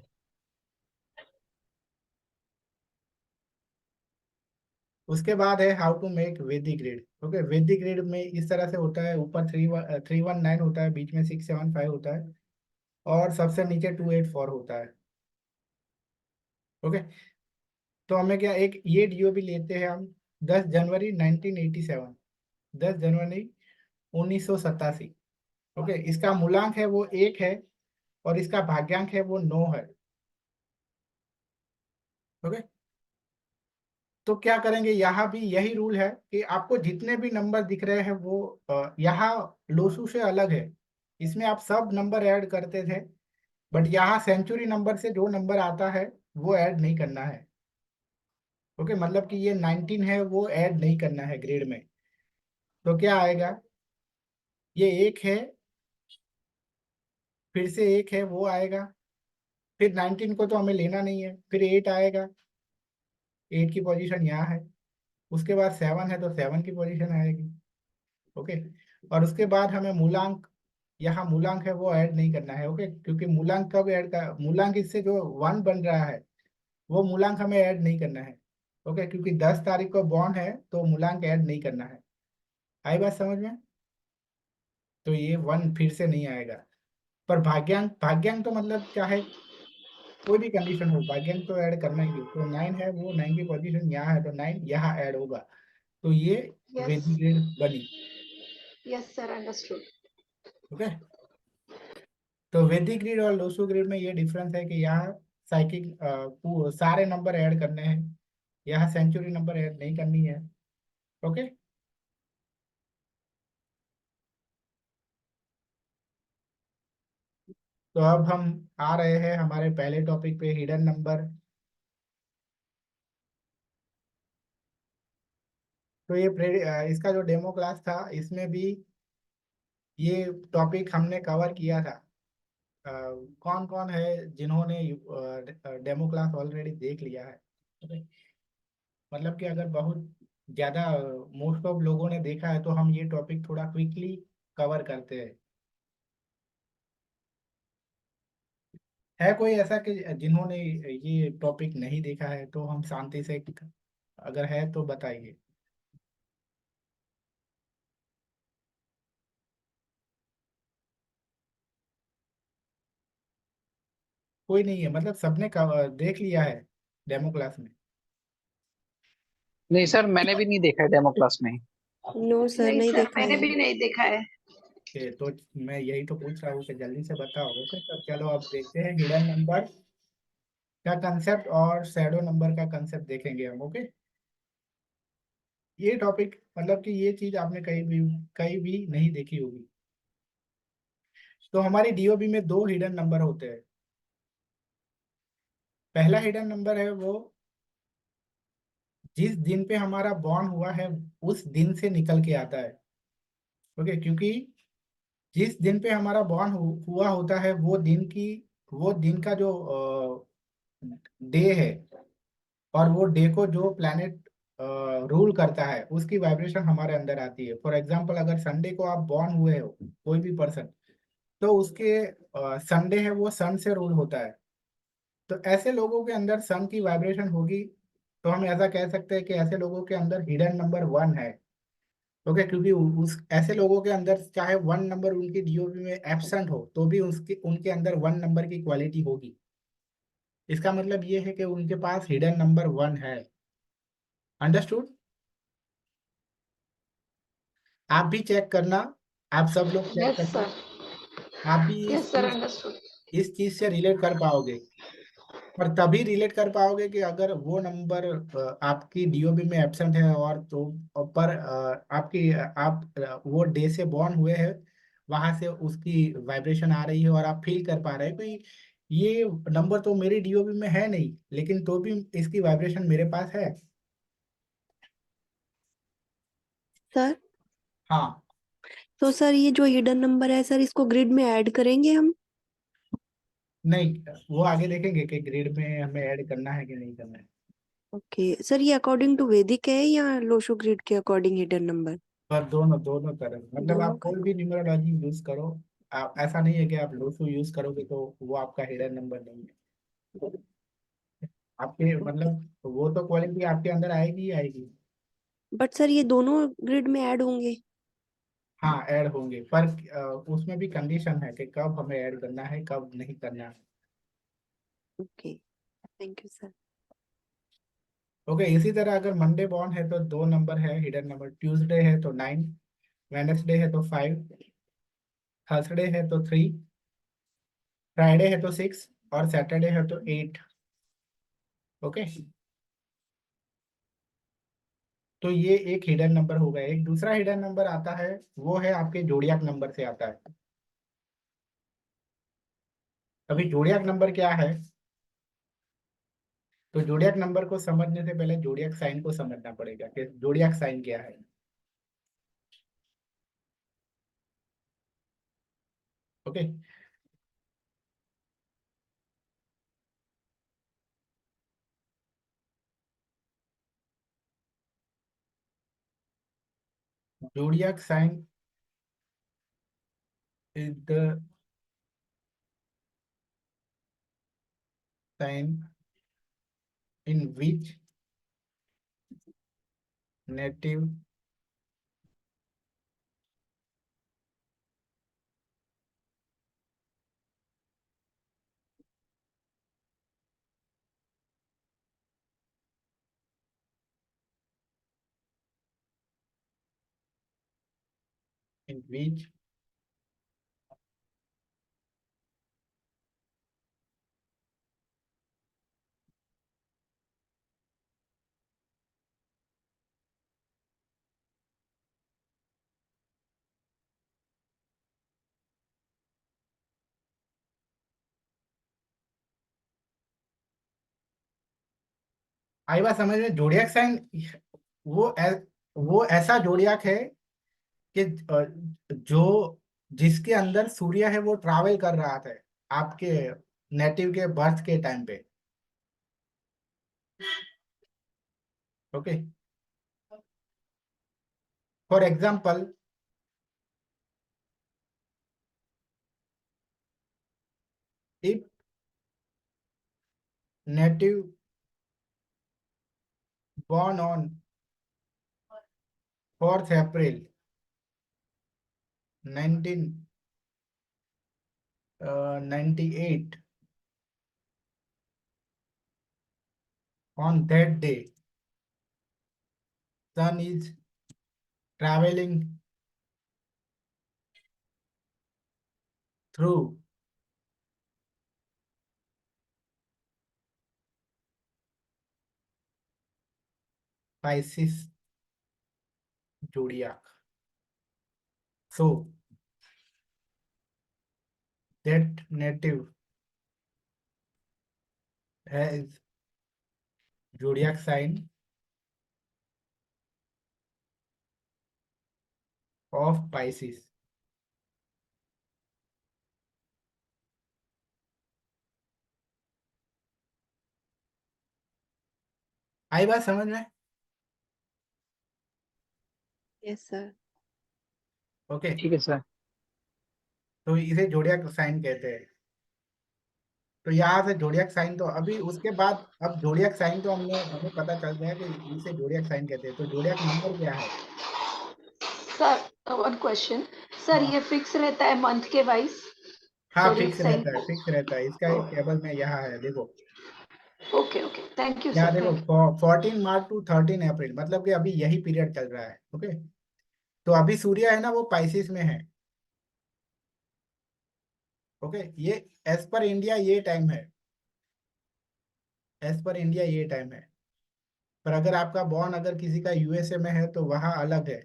उसके बाद है how to make Vedic grid. Okay, Vedic grid में इस तरह से होता है, ऊपर 319 होता है, बीच में 675 होता है, और सबसे नीचे 284 होता है। ओके, तो हमें क्या, एक ये डीओबी लेते हैं हम 10 जनवरी 1987, 10 जनवरी 1987। ओके, इसका मूलांक है वो 1 है, और इसका भाग्यांक है वो 9 है। ओके, तो क्या करेंगे, यहाँ भी यही रूल है कि आपको जितने भी नंबर दिख रहे हैं वो यहाँ लोसू से अलग है। इसमें आप सब नंबर ऐड करते थे, बट यहाँ सेंचुरी नंबर से जो नंबर आता है वो ऐड नहीं करना है। ओके, मतलब कि ये 19 है वो ऐड नहीं करना है ग्रेड में। तो क्या आएगा, ये 1 है, फिर से 1 है वो आएगा, फिर 19 को तो हमें लेना नहीं है, फिर 8 आएगा, 8 की पोजीशन यहाँ है, उसके बाद 7 है तो 7 की पोजीशन आएगी। ओके, और उसके बाद हमें मूलांक, यहाँ मूलांक है वो ऐड नहीं करना है। ओके, क्योंकि मूलांक कब ऐड कर, मूलांक इससे जो 1 बन रहा है वो मूलांक हमें ऐड नहीं करना है। ओके, क्योंकि 10 तारीख को बॉर्न है तो मूलांक ऐड नहीं करना है। आई बात समझ में? तो ये 1 फिर से नहीं आएगा। पर भाग्यांक, भाग्यांक तो मतलब चाहे कोई भी कंडीशन हो, भाग्यांक तो ऐड करना ही है। तो 9 है वो 9 की पोजीशन यहाँ है तो 9 यहाँ ऐड होगा, तो ये यस। वैदिक ग्रेड बनी। Yes sir, understood. ओके, तो वैदिक ग्रिड और लोसू ग्रिड में ये डिफरेंस है कि यहाँ साइकिल सारे नंबर ऐड करने हैं, यहाँ सेंचुरी नंबर ऐड नहीं करनी है। ओके, तो अब हम आ रहे हैं हमारे पहले टॉपिक पे, हिडन नंबर। तो ये इसका जो डेमो क्लास था इसमें भी ये टॉपिक हमने कवर किया था। कौन कौन है जिन्होंने डेमो क्लास ऑलरेडी देख लिया है? Okay? मतलब कि अगर बहुत ज्यादा मोस्ट ऑफ लोगों ने देखा है तो हम ये टॉपिक थोड़ा क्विकली कवर करते हैं। है कोई ऐसा कि जिन्होंने ये टॉपिक नहीं देखा है? तो हम शांति से, अगर है तो बताइए। कोई नहीं है, मतलब सबने देख लिया है डेमो क्लास में? नहीं सर, मैंने भी नहीं देखा है डेमो क्लास में। नो सर, नहीं नहीं सर, देखा मैंने है। भी नहीं देखा है। तो मैं यही तो पूछ रहा हूँ कि जल्दी से बताओ। ओके, तो चलो अब देखते हैं हिडन नंबर का कंसेप्ट और शैडो नंबर का कंसेप्ट देखेंगे हम। ओके, ये टॉपिक मतलब कि ये चीज आपने कहीं भी नहीं देखी होगी। तो हमारी डीओबी में 2 हिडन नंबर होते हैं। पहला हिडन नंबर है वो जिस दिन पे हमारा बॉर्न हुआ है उस दिन से निकल के आता है। ओके, क्योंकि जिस दिन पे हमारा बॉर्न हुआ होता है वो दिन का जो डे है, और वो डे को जो प्लैनेट रूल करता है उसकी वाइब्रेशन हमारे अंदर आती है। फॉर एग्जांपल, अगर संडे को आप बॉर्न हुए हो, कोई भी पर्सन, तो उसके संडे है वो सन से रूल होता है। तो ऐसे लोगों के अंदर सन की वाइब्रेशन होगी, तो हम ऐसा कह सकते हैं कि ऐसे लोगों के अंदर हिडन नंबर 1 है। ओके, क्योंकि उस ऐसे लोगों के अंदर चाहे वन नंबर उनकी डीओबी में एब्सेंट हो तो भी उसके उनके अंदर वन नंबर की क्वालिटी होगी। इसका मतलब ये है कि उनके पास हिडन नंबर वन है। अंडरस्टूड? आप भी चेक करना, आप सब लोग चेक यस करना, सर, आप भी यस सर, अंडरस्टूड। इस चीज से रिलेट कर पाओगे। और तभी रिलेट कर पाओगे कि अगर वो नंबर आपकी डीओबी में एब्सेंट है और तो पर आपकी आप वो डे से बॉर्न हुए हैं, वहां से उसकी वाइब्रेशन आ रही है और आप फील कर पा रहे हैं कि ये नंबर तो मेरी डीओबी में है नहीं, लेकिन तो भी इसकी वाइब्रेशन मेरे पास है। सर, हाँ। तो सर ये जो हिडन नंबर है सर, इसको ग्रिड में ऐड करेंगे हम? नहीं, वो आगे देखेंगे कि ग्रेड में हमें ऐड करना है कि नहीं करना है। ओके सर, ये अकॉर्डिंग टू वैदिक है या लोशो ग्रिड के अकॉर्डिंग हिडन नंबर? पर दोनों दोनों तरह, मतलब दोनों आप का? कोई भी न्यूमरोलॉजी यूज करो। आप ऐसा नहीं है कि आप लोसो यूज करोगे तो वो आपका हिडन नंबर नहीं है। आपके मतलब वो तो क्वालिटी आपके अंदर आएगी ही आएगी। बट सर ये दोनों ग्रिड में ऐड होंगे? हाँ, ऐड होंगे, पर उसमें भी कंडीशन है कि कब हमें ऐड करना है कब नहीं करना है। Okay, thank you sir. Okay, इसी तरह अगर मंडे बॉर्न है तो दो नंबर है हिडन नंबर, ट्यूसडे है तो 9, वेडनेसडे है तो 5, थर्सडे है तो 3, फ्राइडे है तो 6 और सैटरडे है तो 8। ओके, तो ये एक हिडन नंबर हो गया। एक दूसरा हिडन नंबर आता है, वो है आपके जोडियाक नंबर से आता है। अभी जोडियाक नंबर क्या है? तो जोडियाक नंबर को समझने से पहले जोडियाक साइन को समझना पड़ेगा कि जोडियाक साइन क्या है। Okay, zodiac sign is the sign in which native in which आई बात समझ में? जोडियाक साइन वो वो ऐसा जोडियाक है कि जो जिसके अंदर सूर्य है वो ट्रैवल कर रहा था आपके नेटिव के बर्थ के टाइम पे। Okay, for example, if native born on 4th April 1998, on that day sun is traveling through Pisces zodiac. So that native has zodiac sign of Pisces. आई बात समझ में? Yes sir. ओके, ठीक है sir. तो इसे जोडियाक sign कहते हैं। तो यहाँ से जोडियाक साइन, तो अभी उसके बाद अब जोडियाक साइन तो हमें पता चल गया कि इसे जोडियाक साइन कहते हैं। तो जोडियाक नंबर क्या है? सर वन क्वेश्चन, सर हाँ ये फिक्स रहता है मंथ के वाइज हाँ, जोडिएक फिक्स साइन? रहता है, फिक्स रहता है। इसका एक टेबल में यहाँ है, देखो। ओके ओके, थैंक यू यहाँ सर, देखो, थैंक यू। 14 मार्च टू 13 अप्रैल, मतलब कि अभी यही पीरियड चल रहा है। ओके, तो अभी सूर्य है ना, वो पाइसिस में है। ओके, ये एज पर इंडिया ये टाइम है, एज पर इंडिया ये टाइम है। पर अगर आपका बॉर्न अगर किसी का यूएसए में है तो वहाँ अलग है,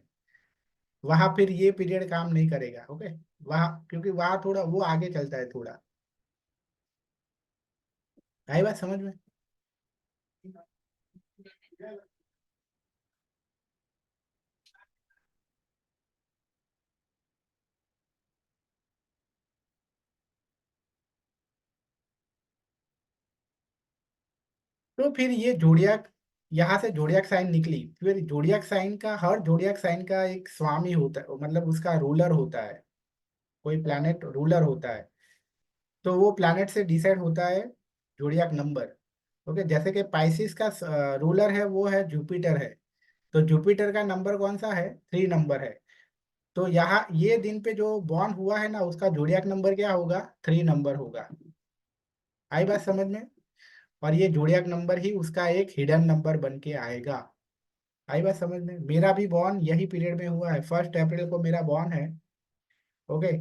वहाँ फिर ये पीरियड काम नहीं करेगा। ओके, वहाँ क्योंकि वहाँ थोड़ा वो आगे चलता है थोड़ा। आई बात समझ में? तो फिर ये जोडियाक, यहाँ से जोडियाक साइन निकली, फिर जोडियाक साइन का, हर जोडियाक साइन का एक स्वामी होता है, मतलब उसका रूलर होता है, कोई प्लैनेट रूलर होता है। तो वो प्लैनेट से डिसाइड होता है जोडियाक नंबर। ओके, जैसे कि पाइसिस का रूलर है वो है जुपिटर है, तो जुपिटर का नंबर कौन सा है? 3 नंबर है। तो यहाँ ये दिन पे जो बॉर्न हुआ है ना, उसका जोडियाक नंबर क्या होगा? 3 नंबर होगा। आई बात समझ में? और ये जोडियाक नंबर ही उसका एक हिडन नंबर बन के आएगा। आई बात समझ में? मेरा भी बॉर्न यही पीरियड में हुआ है, 1 अप्रैल को मेरा बॉर्न है। ओके,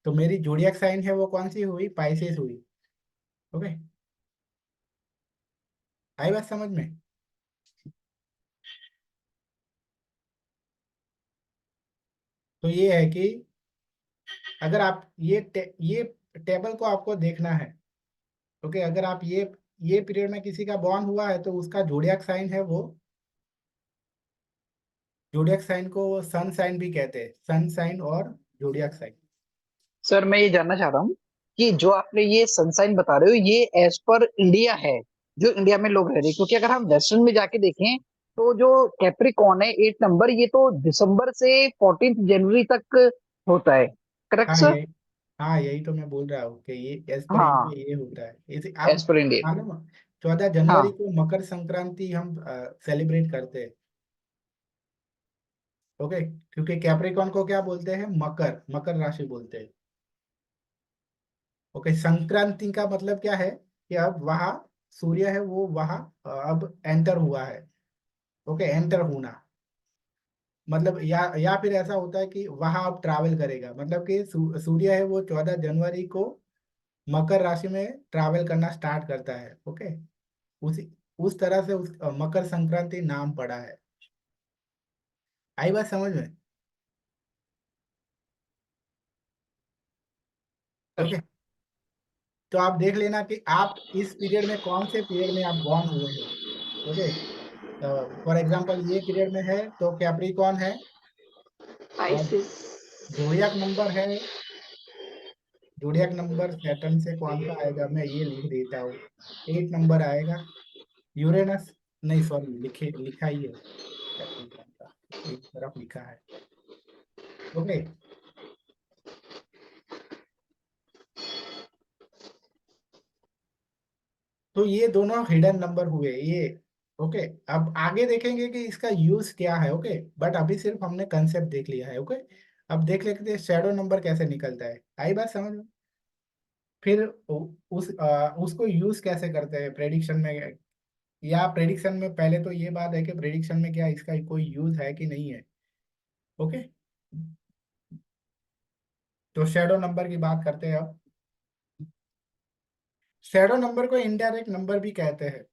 तो मेरी जोडियाक साइन है वो कौन सी हुई? पाइसेस हुई। ओके, आई बात समझ में? तो ये है कि अगर आप ये टेबल को आपको देखना है। ओके, अगर आप ये पीरियड में किसी का बॉर्न हुआ है तो उसका जोडियाक साइन है वो, जोडियाक साइन को सन साइन भी कहते हैं, सन साइन और जोडियाक साइन। सर मैं ये जानना चाह रहा हूँ कि जो आपने ये सनसाइन बता रहे हो ये एज पर इंडिया है, जो इंडिया में लोग रह रहे हैं, क्योंकि अगर हम वेस्टर्न में जाके देखें तो जो कैप्रिकॉन है 8 नंबर, ये तो दिसंबर से 14 जनवरी तक होता है, करेक्ट हाँ सर? यही, हाँ यही तो मैं बोल रहा हूँ कि ये एज पर हाँ, इंडिया ये होता है। इसे आप एज पर इंडिया। मालूम, 14 जनवरी हाँ, को मकर संक्रांति हम सेलिब्रेट करते हैं। ओके, क्योंकि कैप्रिकॉन को क्या बोलते हैं? मकर, मकर राशि बोलते हैं। ओके, संक्रांति का मतलब क्या है कि अब वहाँ सूर्य है वो वहाँ अब एंटर हुआ है। ओके, एंटर होना मतलब, या फिर ऐसा होता है कि वहां अब ट्रैवल करेगा, मतलब कि सूर्य है वो 14 जनवरी को मकर राशि में ट्रैवल करना स्टार्ट करता है। ओके, उसी उस तरह से उस मकर संक्रांति नाम पड़ा है। आई बात समझ में? सर। ओके, तो आप देख लेना कि आप इस पीरियड में कौन से पीरियड में आप बॉर्न हुए हो। ओके, फॉर एग्जांपल ये पीरियड में है तो कैप्रिकॉन है, और आइसिस। जोडियाक नंबर है, जोडियाक नंबर सैटर्न से कौन सा आएगा मैं ये लिख देता हूँ। 8 नंबर आएगा। यूरेनस, नहीं सॉरी, लिखा ही है कैप्रिकॉन का, एक तरफ लिखा है। ओके, तो ये दोनों हिडन नंबर हुए ये। ओके, अब आगे देखेंगे कि इसका यूज क्या है। ओके, बट अभी सिर्फ हमने कंसेप्ट देख लिया है। ओके, अब देख लेते हैं शैडो नंबर कैसे निकलता है। आई बात समझ में? फिर उसको यूज कैसे करते हैं प्रेडिक्शन में, या प्रेडिक्शन में पहले तो ये बात है कि प्रेडिक्शन में क्या इसका कोई यूज है कि नहीं है। ओके, तो शैडो नंबर की बात करते हैं अब। शैडो नंबर को इनडायरेक्ट नंबर भी कहते हैं।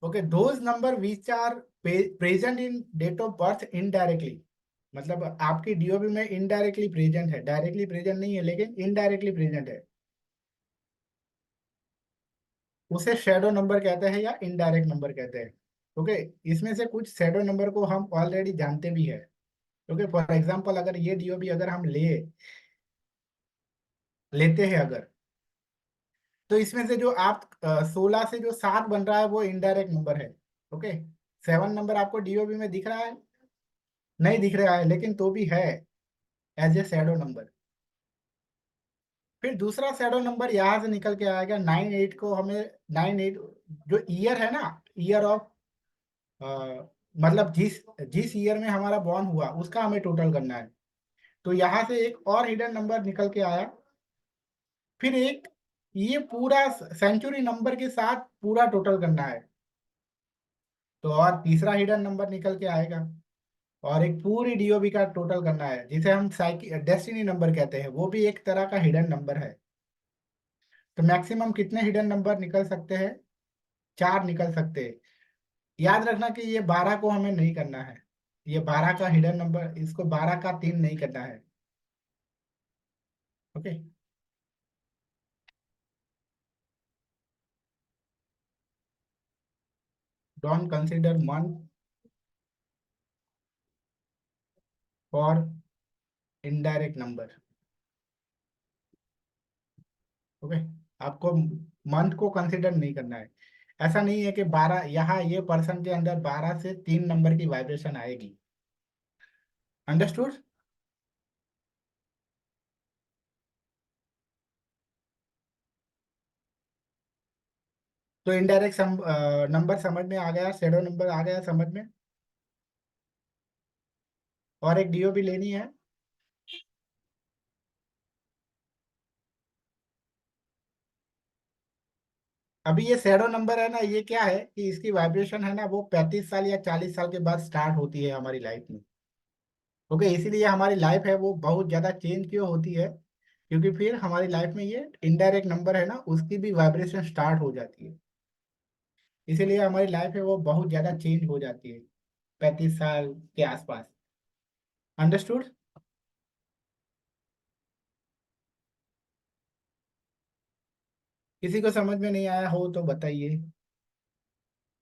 Okay, those numbers which are present in date of birth indirectly, मतलब आपकी डीओबी में इनडायरेक्टली प्रेजेंट है, डायरेक्टली प्रेजेंट नहीं है लेकिन इनडायरेक्टली प्रेजेंट है, उसे शैडो नंबर कहते हैं या इनडायरेक्ट नंबर कहते हैं। ओके, इसमें से कुछ शैडो नंबर को हम ऑलरेडी जानते भी है। ओके, फॉर एग्जांपल अगर ये डीओबी अगर हम लेते हैं अगर, तो इसमें से जो आप 16 से जो 7 बन रहा है वो इनडायरेक्ट नंबर है। ओके, 7 नंबर आपको डीओबी में दिख रहा है? नहीं दिख रहा है, लेकिन तो भी है एज ए शैडो नंबर। फिर दूसरा शैडो नंबर यहाँ से निकल के आएगा 9 8 को हमें, 9 8 जो ईयर है ना, ईयर ऑफ मतलब जिस जिस ईयर में हमारा बॉर्न हुआ उसका हमें टोटल करना है। तो यहाँ से एक और हिडन नंबर निकल के आया, फिर एक ये पूरा सेंचुरी नंबर के साथ पूरा टोटल करना है। तो और तीसरा हिडन नंबर निकल के आएगा, और एक पूरी डीओबी का टोटल करना है, जिसे हम साइकिल डेस्टिनी नंबर कहते हैं, वो भी एक तरह का हिडन नंबर है। तो मैक्सिमम कितने हिडन नंबर निकल सकते हैं? 4 निकल सकते हैं। याद रखना कि ये 12 को हमें नहीं करना है, ये 12 का हिडन नंबर, इसको 12 का 3 नहीं करना है। Okay. Don't consider month for indirect number. Okay, आपको मंथ को कंसिडर नहीं करना है। ऐसा नहीं है कि 12, यहाँ ये पर्सन के अंदर 12 से 3 नंबर की वाइब्रेशन आएगी। अंडरस्टूड? तो इनडायरेक्ट नंबर समझ में आ गया, शेडो नंबर आ गया समझ में। और एक डीओ भी लेनी है। अभी ये शेडो नंबर है ना, ये क्या है कि इसकी वाइब्रेशन है ना, वो 35 साल या 40 साल के बाद स्टार्ट होती है हमारी लाइफ में। ओके, इसीलिए हमारी लाइफ है वो बहुत ज्यादा चेंज क्यों होती है, क्योंकि फिर हमारी लाइफ में ये इनडायरेक्ट नंबर है ना, उसकी भी वाइब्रेशन स्टार्ट हो जाती है। इसीलिए हमारी लाइफ है वो बहुत ज्यादा चेंज हो जाती है 35 साल के आसपास। अंडरस्टूड? किसी को समझ में नहीं आया हो तो बताइए।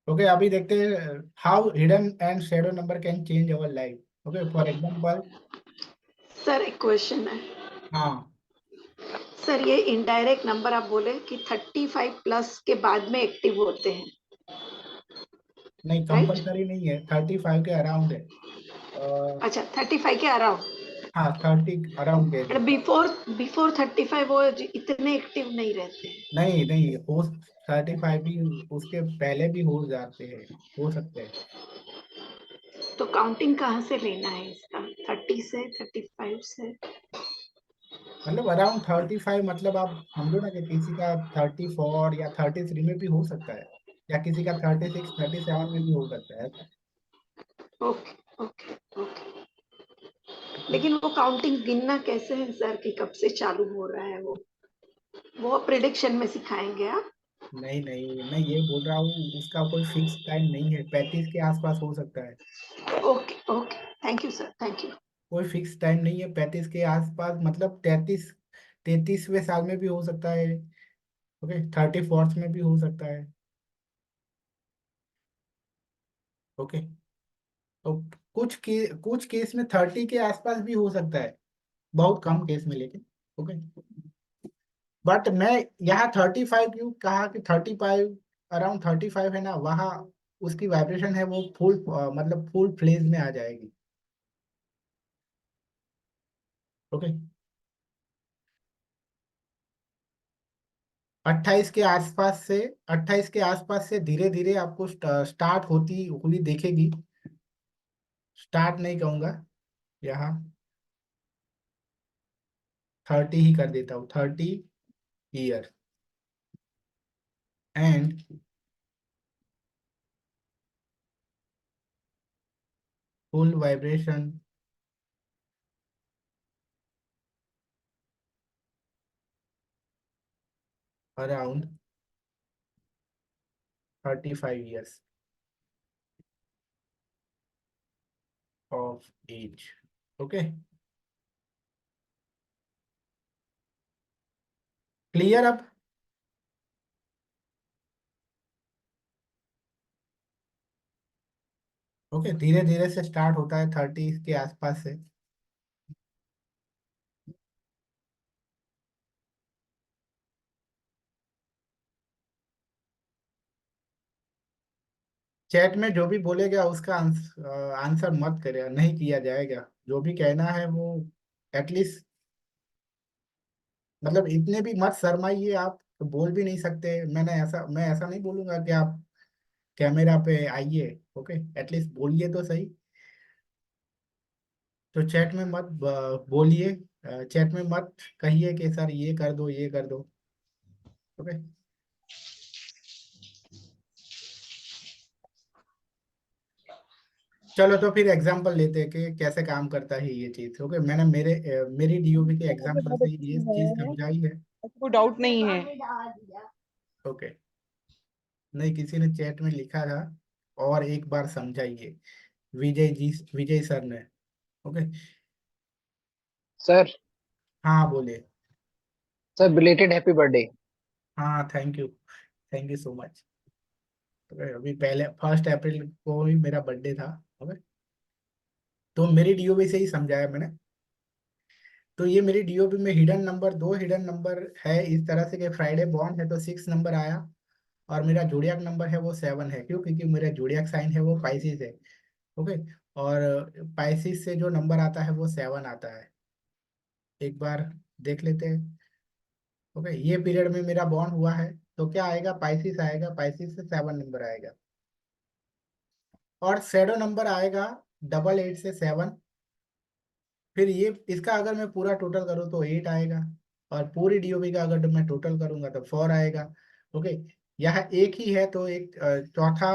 ओके, अभी देखते हैं how hidden and shadow number can change our life. Okay, for example. Sir एक क्वेश्चन है। हाँ, सर ये इनडायरेक्ट नंबर आप बोले कि 35 प्लस के बाद में एक्टिव होते हैं, नहीं राइट? कंपलसरी नहीं है, 35 के अराउंड है। अच्छा 35 के अराउंड, हाँ, 30 अराउंड दे दो। एंड बिफोर बिफोर 35 वो इतने एक्टिव नहीं रहते हैं। नहीं नहीं, हो 35 भी उसके पहले भी हो जाते हैं, हो सकते हैं। तो काउंटिंग कहाँ से लेना है इसका? 30 से, 35 से? मतलब अराउंड 35, मतलब आप समझो ना कि किसी का 34 या 33 में भी हो सकता है, या किसी का 36 37 में भी हो सकता है ऐसा। Okay okay okay. लेकिन वो काउंटिंग गिनना कैसे है सर कि कब से चालू हो रहा है वो प्रिडिक्शन में सिखाएंगे आप? नहीं नहीं, मैं ये बोल रहा हूँ उसका कोई फिक्स टाइम नहीं है, 35 के आसपास हो सकता है। Okay okay, thank you sir, thank you. कोई फिक्स टाइम नहीं है, 35 के आसपास, मतलब 33वें साल में भी हो सकता है। ओके, 34th में भी हो सकता है। ओके, तो कुछ केस में 30 के आसपास भी हो सकता है, बहुत कम केस में लेकिन। ओके, बट मैं यहाँ 35 क्यों कहा कि 35, अराउंड 35 है ना, वहाँ उसकी वाइब्रेशन है वो फुल, मतलब फुल फ्लेज में आ जाएगी। ओके, 28 के आसपास से, 28 के आसपास से धीरे धीरे आपको स्टार्ट होती हुई देखेगी। स्टार्ट नहीं कहूंगा, यहाँ 30 ही कर देता हूँ, 30 year and full vibration around 35 years of age। Okay, clear अब? ओके, धीरे धीरे से स्टार्ट होता है 30 के आसपास से। चैट में जो भी बोलेगा उसका आंसर मत करेगा, नहीं किया जाएगा। जो भी कहना है वो एटलीस्ट, मतलब इतने भी मत शर्माइए, आप तो बोल भी नहीं सकते। मैं ऐसा नहीं बोलूंगा कि आप कैमरा पे आइए ओके, एटलीस्ट बोलिए तो सही। तो चैट में मत बोलिए, चैट में मत कहिए कि सर ये कर दो ये कर दो। ओके, चलो तो फिर एग्जांपल लेते हैं कि कैसे काम करता है ये चीज। ओके, मैंने मेरी डीओबी के मुझे एग्जांपल बहुत से अच्छी ये चीज है, समझाई है। कोई डाउट नहीं है। ओके, नहीं किसी ने चैट में लिखा था और एक बार समझाइए, विजय सर ने। Okay, sir. हाँ बोलिए। Sir belated happy birthday. हाँ थैंक यू सो मच। अभी पहले 1 अप्रैल को ही मेरा बर्थडे था। ओके, तो मेरी डीओबी से ही समझाया मैंने। तो ये मेरी डीओबी में हिडन नंबर, 2 हिडन नंबर है इस तरह से कि फ्राइडे बॉर्न है तो 6 नंबर आया, और मेरा जोडियाक नंबर है वो 7 है। क्यों? क्योंकि मेरा जोडियाक साइन है वो पाइसिस है। ओके, और पाइसिस से जो नंबर आता है वो 7 आता है। एक बार देख लेते हैं। ओके, ये पीरियड में मेरा बॉर्न हुआ है तो क्या आएगा? पाइसिस आएगा, पाइसिस से 7 नंबर आएगा। और शैडो नंबर आएगा 88 से 7। फिर ये इसका अगर मैं पूरा टोटल करूँ तो 8 आएगा, और पूरी डीओबी का अगर मैं टोटल करूंगा तो 4 आएगा। ओके, यह एक ही है तो एक चौथा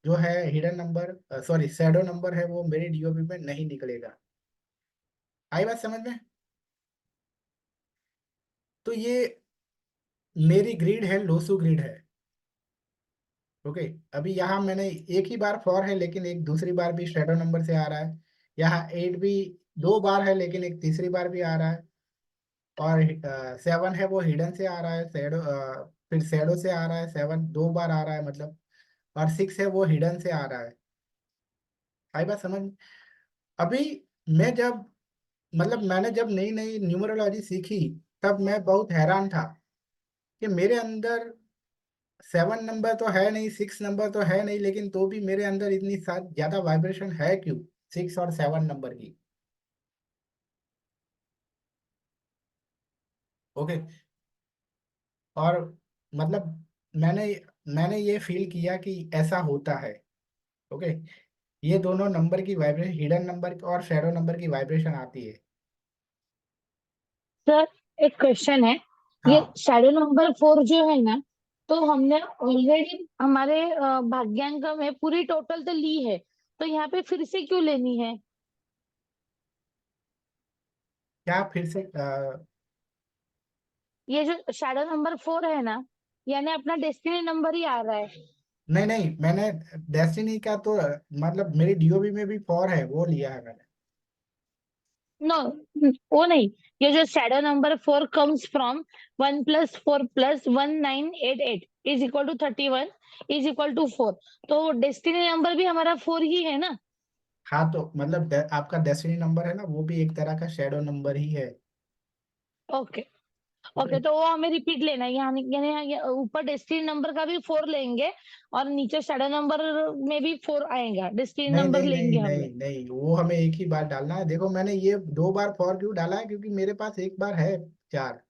जो है hidden number, sorry shadow number है, वो मेरी डीओबी में नहीं निकलेगा। आई बात समझ में? तो ये मेरी ग्रिड है, लोसू ग्रिड है। ओके, अभी यहाँ मैंने एक ही बार 4 है लेकिन एक दूसरी बार भी शैडो नंबर से आ रहा है। यहाँ 8 भी 2 बार है लेकिन एक तीसरी बार भी आ रहा है। और 7 है वो हिडन से आ रहा है, फिर शैडो से आ रहा है। 7 2 बार आ रहा है मतलब। और 6 है वो हिडन से आ रहा है। आई बात समझ? अभी मैं जब मतलब मैंने जब नई नई न्यूमरोलॉजी सीखी तब मैं बहुत हैरान था कि मेरे अंदर 7 नंबर तो है नहीं, 6 नंबर तो है नहीं, लेकिन तो भी मेरे अंदर इतनी ज्यादा वाइब्रेशन है क्यों 6 और 7 नंबर की? ओके, और मतलब मैंने मैंने ये फील किया कि ऐसा होता है। ओके, ये दोनों नंबर की वाइब्रेशन, हिडन नंबर और शैडो नंबर की वाइब्रेशन आती है। सर एक क्वेश्चन है, ये हाँ, शैडो नंबर 4 जो है ना, तो हमने ऑलरेडी हमारे भाग्यांक में पूरी टोटल तो ली है, तो यहाँ पे फिर से क्यों लेनी है? क्या फिर से ये जो शैडो नंबर 4 है ना, यानी अपना डेस्टिनी नंबर ही आ रहा है। नहीं नहीं, मैंने डेस्टिनी का तो मतलब मेरी डीओबी में भी 4 है वो लिया है मैंने। नो, वो नहीं, ये जो shadow number 4 comes from 1 + 4 + 1988 is equal to 31 is equal to 4, तो डेस्टिनी नंबर भी हमारा 4 ही है ना? हाँ, तो मतलब आपका डेस्टिनी नंबर है ना, वो भी एक तरह का शैडो नंबर ही है। ओके। ओके, ओके, तो वो हमें रिपीट लेना है, यानी यानी ये ऊपर डेस्टिनी नंबर का भी 4 लेंगे, और नीचे शैडो नंबर में भी 4 आएगा, डेस्टिनी नहीं नंबर नहीं नहीं लेंगे हम नहीं लोग। नहीं, वो हमें एक ही बार डालना है। देखो मैंने ये 2 बार 4 क्यों डाला है, क्योंकि मेरे पास एक बार है 4,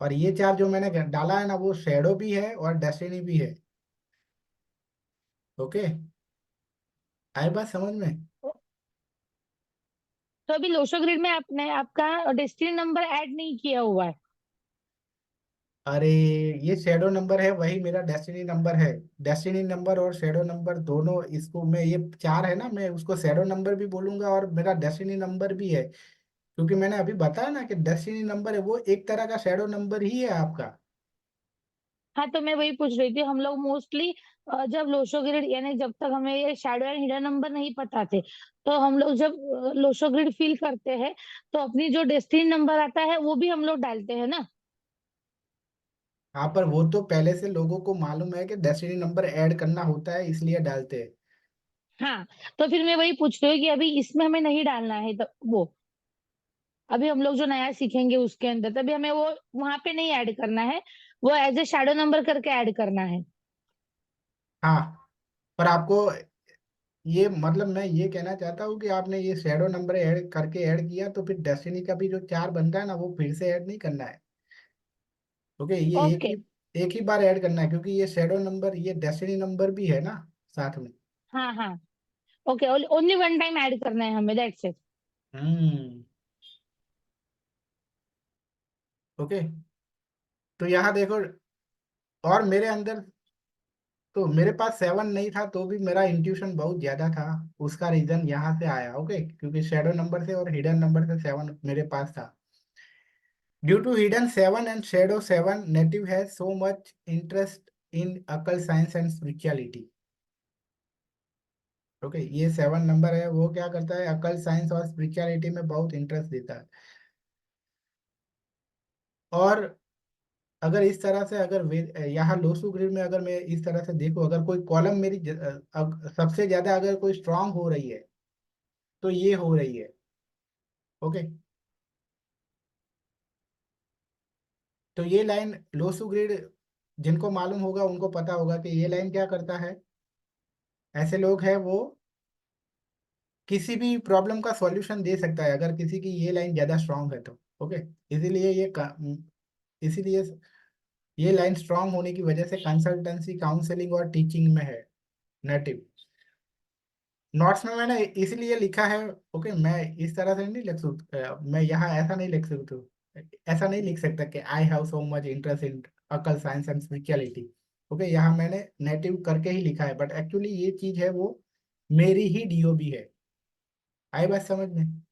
और ये 4 जो मैंने डाला है ना वो शैडो भी है और डेस्टिनी भी है। ओके, आई बात समझ में? तो अभी लोशो ग्रिड में आपने आपका डेस्टिनी नंबर ऐड नहीं किया हुआ है। अरे, ये शैडो नंबर है, वही मेरा डेस्टिनी नंबर है। डेस्टिनी नंबर और शैडो नंबर दोनों, इसको मैं ये 4 है ना, मैं उसको शैडो नंबर भी बोलूंगा और मेरा डेस्टिनी नंबर भी है, क्योंकि मैंने अभी बताया ना कि डेस्टिनी नंबर है वो एक तरह का शैडो नंबर ही है आपका। हाँ, तो मैं वही पूछ रही थी, हम लोग मोस्टली जब लोशो ग्रिड, यानी जब तक हमें ये शैडो एंड हिडन नंबर नहीं पता थे, तो हम लोग जब लोशो ग्रिड फील करते हैं, तो अपनी जो डेस्टिनी नंबर आता है वो भी हम लोग डालते हैं ना? हाँ, पर वो तो पहले से लोगों को मालूम है कि डेस्टिनी नंबर ऐड करना होता है इसलिए डालते हैं। हाँ, तो फिर मैं वही पूछ रही हूँ कि अभी इसमें हमें नहीं डालना है, तो वो अभी हम लोग जो नया सीखेंगे उसके अंदर तभी हमें वो वहां पे नहीं ऐड करना है, वो एज ए शैडो नंबर करके ऐड करना है। हाँ, पर आपको ये मतलब मैं ये कहना चाहता हूँ कि आपने ये शैडो नंबर ऐड करके ऐड किया तो फिर डेस्टिनी का भी जो 4 बनता है ना वो फिर से ऐड नहीं करना है। ओके, ये एक ओके। ही एक ही बार ऐड करना है, क्योंकि ये शैडो नंबर, ये डेस्टिनी नंबर भी है ना साथ में। हाँ हाँ, okay, only one time add करना है हमें, दैट्स इट। हम्म। ओके, तो यहाँ देखो, और मेरे अंदर, तो मेरे पास 7 नहीं था तो भी मेरा इंट्यूशन बहुत ज्यादा था। उसका रीजन यहाँ से आया। ओके, क्योंकि शैडो नंबर से और हिडन नंबर से 7 मेरे पास था। Due to hidden 7 and shadow 7, native has so much interest in occult science and spirituality. Okay, ये 7 नंबर है, वो क्या करता है, अकल साइंस और स्पिरिचुअलिटी में बहुत इंटरेस्ट देता है। और अगर इस तरह से, अगर यहाँ लोसू ग्रिड में अगर मैं इस तरह से देखूं, अगर कोई कॉलम मेरी सबसे ज्यादा अगर कोई स्ट्रांग हो रही है तो ये हो रही है। ओके, तो ये लाइन लोसू ग्रिड, जिनको मालूम होगा उनको पता होगा कि ये लाइन क्या करता है। ऐसे लोग हैं वो किसी भी प्रॉब्लम का सॉल्यूशन दे सकता है अगर किसी की ये लाइन ज्यादा स्ट्रांग है तो। ओके, इसीलिए इसीलिए ये लाइन स्ट्रांग होने की वजह से कंसल्टेंसी, काउंसलिंग और टीचिंग में है नेटिव। नोट्स में मैंने इसलिए लिखा है। ओके, मैं इस तरह से नहीं लिख सकता, मैं यहाँ ऐसा नहीं लिख सकता, ऐसा नहीं लिख सकता कि I have so much interest in occult science and spirituality. Okay, यहाँ मैंने नेटिव करके ही लिखा है, बट एक्चुअली ये चीज है वो मेरी ही डीओबी है। आई बात समझ में?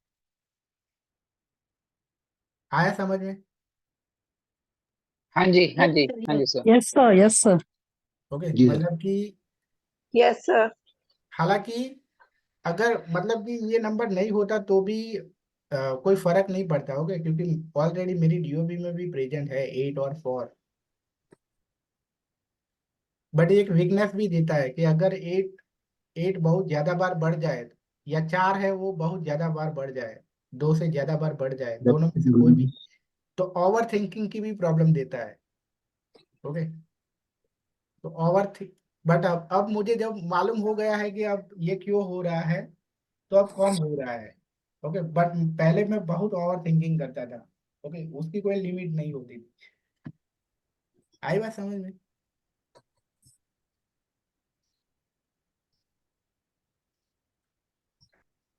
आया समझ में? हाँ जी, हाँ यस जी, सर, हाँ जी yes. Sir. Yes sir, yes sir. Okay, जी सर। मतलब कि यस सर। हालांकि अगर मतलब कि ये नंबर नहीं होता तो भी कोई फर्क नहीं पड़ता। ओके, क्योंकि ऑलरेडी मेरी डीओबी में भी प्रेजेंट है 8 और 4। बट एक वीकनेस भी देता है कि अगर 8 बहुत ज्यादा बार बढ़ जाए, या 4 है वो बहुत ज्यादा बार बढ़ जाए, 2 से ज्यादा बार बढ़ जाए, दोनों में से कोई भी, तो ओवर थिंकिंग की भी प्रॉब्लम देता है। ओके, तो बट अब मुझे जब मालूम हो गया है कि अब ये क्यों हो रहा है, तो अब कम हो रहा है। ओके, बट पहले मैं बहुत ओवर थिंकिंग करता था। ओके, उसकी कोई लिमिट नहीं होती थी। आई बात समझ में?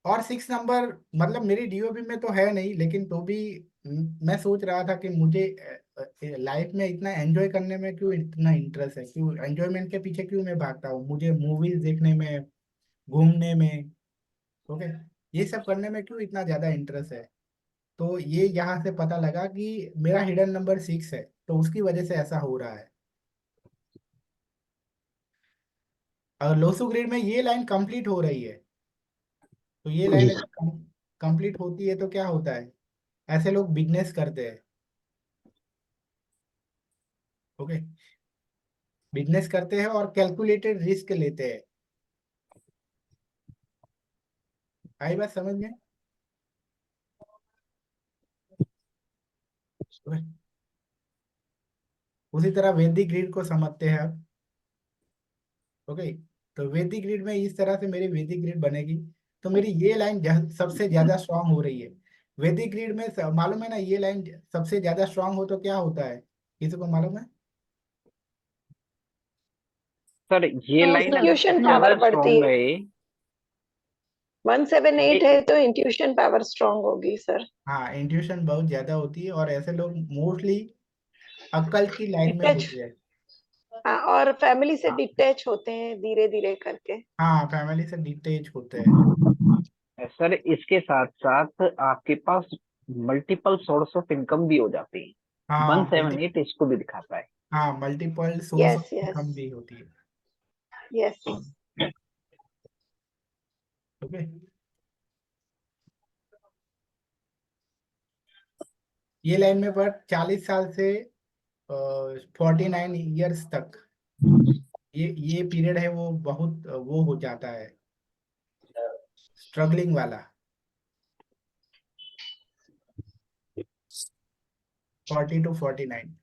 और 6 नंबर मतलब मेरी डीओबी में तो है नहीं, लेकिन तो भी मैं सोच रहा था कि मुझे लाइफ में इतना एंजॉय करने में क्यों इतना इंटरेस्ट है, क्यों एंजॉयमेंट के पीछे क्यों मैं भागता हूँ, मुझे मूवीज देखने में, घूमने में, ओके, ये सब करने में क्यों इतना ज्यादा इंटरेस्ट है। तो ये यहाँ से पता लगा कि मेरा हिडन नंबर 6 है, तो उसकी वजह से ऐसा हो रहा है। अगर लोसू ग्रिड में ये लाइन कंप्लीट हो रही है, तो ये जी लाइन सर। अगर कंप्लीट होती है तो क्या होता है, ऐसे लोग बिजनेस करते हैं। ओके, बिजनेस करते हैं और कैलकुलेटेड रिस्क लेते हैं। आई बात समझ में? ओके, उसी तरह वैदिक ग्रिड को समझते हैं अब। ओके, तो वैदिक ग्रिड में इस तरह से मेरी वैदिक ग्रिड बनेगी, तो मेरी ये लाइन सबसे ज्यादा स्ट्रांग हो रही है। वैदिक ग्रिड में मालूम है ना, ये लाइन सबसे ज्यादा स्ट्रांग हो तो क्या होता है, किसी को मालूम है? सर ये हाँ लाइन सर। अगर इंट्यूशन सबसे पावर ज्यादा बढ़ती स्ट्रॉन्ग है। रहे, 178 ये है तो इंट्यूशन पावर स्ट्रांग होगी सर। हाँ, इंट्यूशन बहुत ज्यादा होती है, और ऐसे लोग मोस्टली अक्कल्ट की लाइन में डिटैच, होते हैं। हाँ, और फैमिली से हाँ, डिटैच होते हैं धीरे धीरे करके। हाँ, फैमिली से डिटेच होते हैं। सर इसके साथ साथ आपके पास मल्टीपल सोर्स ऑफ इनकम भी हो जाती है। हाँ, 178 इसको भी दिखाता है। हाँ, multiple source of yes yes. Income भी होती है। यस। ओके, ये लाइन में पर 40 साल से 49 ईयर्स तक, ये पीरियड है वो बहुत वो हो जाता है, स्ट्रगलिंग वाला। 40 to 49।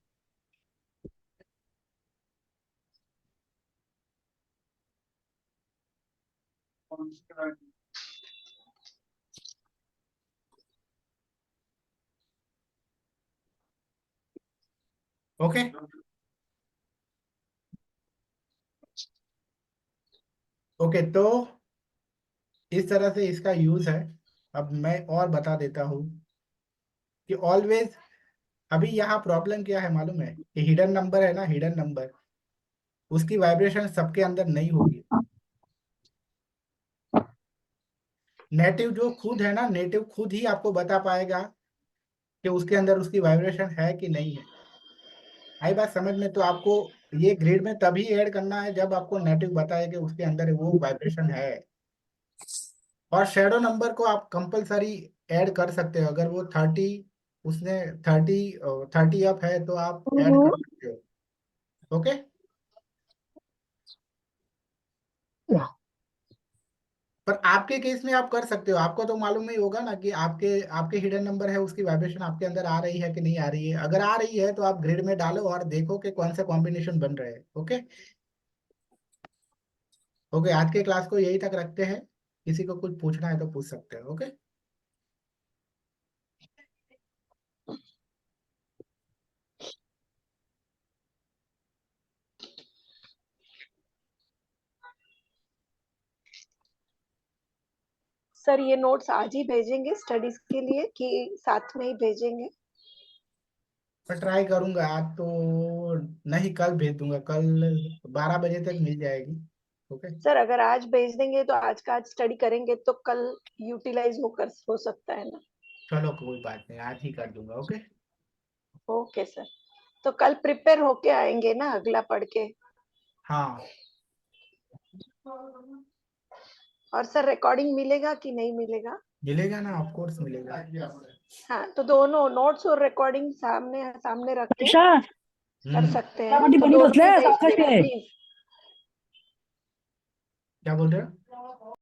ओके, ओके, तो इस तरह से इसका यूज है। अब मैं और बता देता हूँ कि ऑलवेज, अभी यहाँ प्रॉब्लम क्या है मालूम है, कि हिडन नंबर है ना, हिडन नंबर, उसकी वाइब्रेशन सबके अंदर नहीं होगी। नेटिव जो खुद है ना, नेटिव खुद ही आपको बता पाएगा कि उसके अंदर उसकी वाइब्रेशन है कि नहीं है। आई बात समझ में? तो आपको ये ग्रिड में तभी ऐड करना है जब आपको नेटिव बताए कि उसके अंदर वो वाइब्रेशन है। और शेडो नंबर को आप कंपलसरी ऐड कर सकते हो, अगर वो 30, उसने 30 अप है तो आप ऐड कर सकते हो। ओके, पर आपके केस में आप कर सकते हो, आपको तो मालूम ही होगा ना कि आपके आपके हिडन नंबर है, उसकी वाइब्रेशन आपके अंदर आ रही है कि नहीं आ रही है। अगर आ रही है तो आप ग्रिड में डालो और देखो कि कौन सा कॉम्बिनेशन बन रहे हैं। ओके ओके, आज के क्लास को यही तक रखते हैं। किसी को कुछ पूछना है तो पूछ सकते हो। ओके, सर ये नोट्स आज ही भेजेंगे स्टडीज के लिए कि साथ में ही भेजेंगे? मैं ट्राई करूंगा आज तो नहीं, कल भेज दूंगा, कल 12 बजे तक मिल जाएगी। ओके, सर अगर आज भेज देंगे तो आज का आज स्टडी करेंगे तो कल यूटिलाइज होकर हो सकता है ना? चलो कोई बात नहीं, आज ही कर दूंगा। ओके, ओके सर, तो कल प्रिपेयर होके आएंगे ना अगला पढ़ के? हाँ और सर रिकॉर्डिंग मिलेगा कि नहीं मिलेगा? मिलेगा ना, ऑफ कोर्स मिलेगा। हाँ, तो दोनों नोट्स और रिकॉर्डिंग सामने सामने रख के अच्छा कर सकते हैं, बड़ी तो बड़ी दोनों बसले ही भेज साखा देना के प्लीज। क्या बोल रहे हो?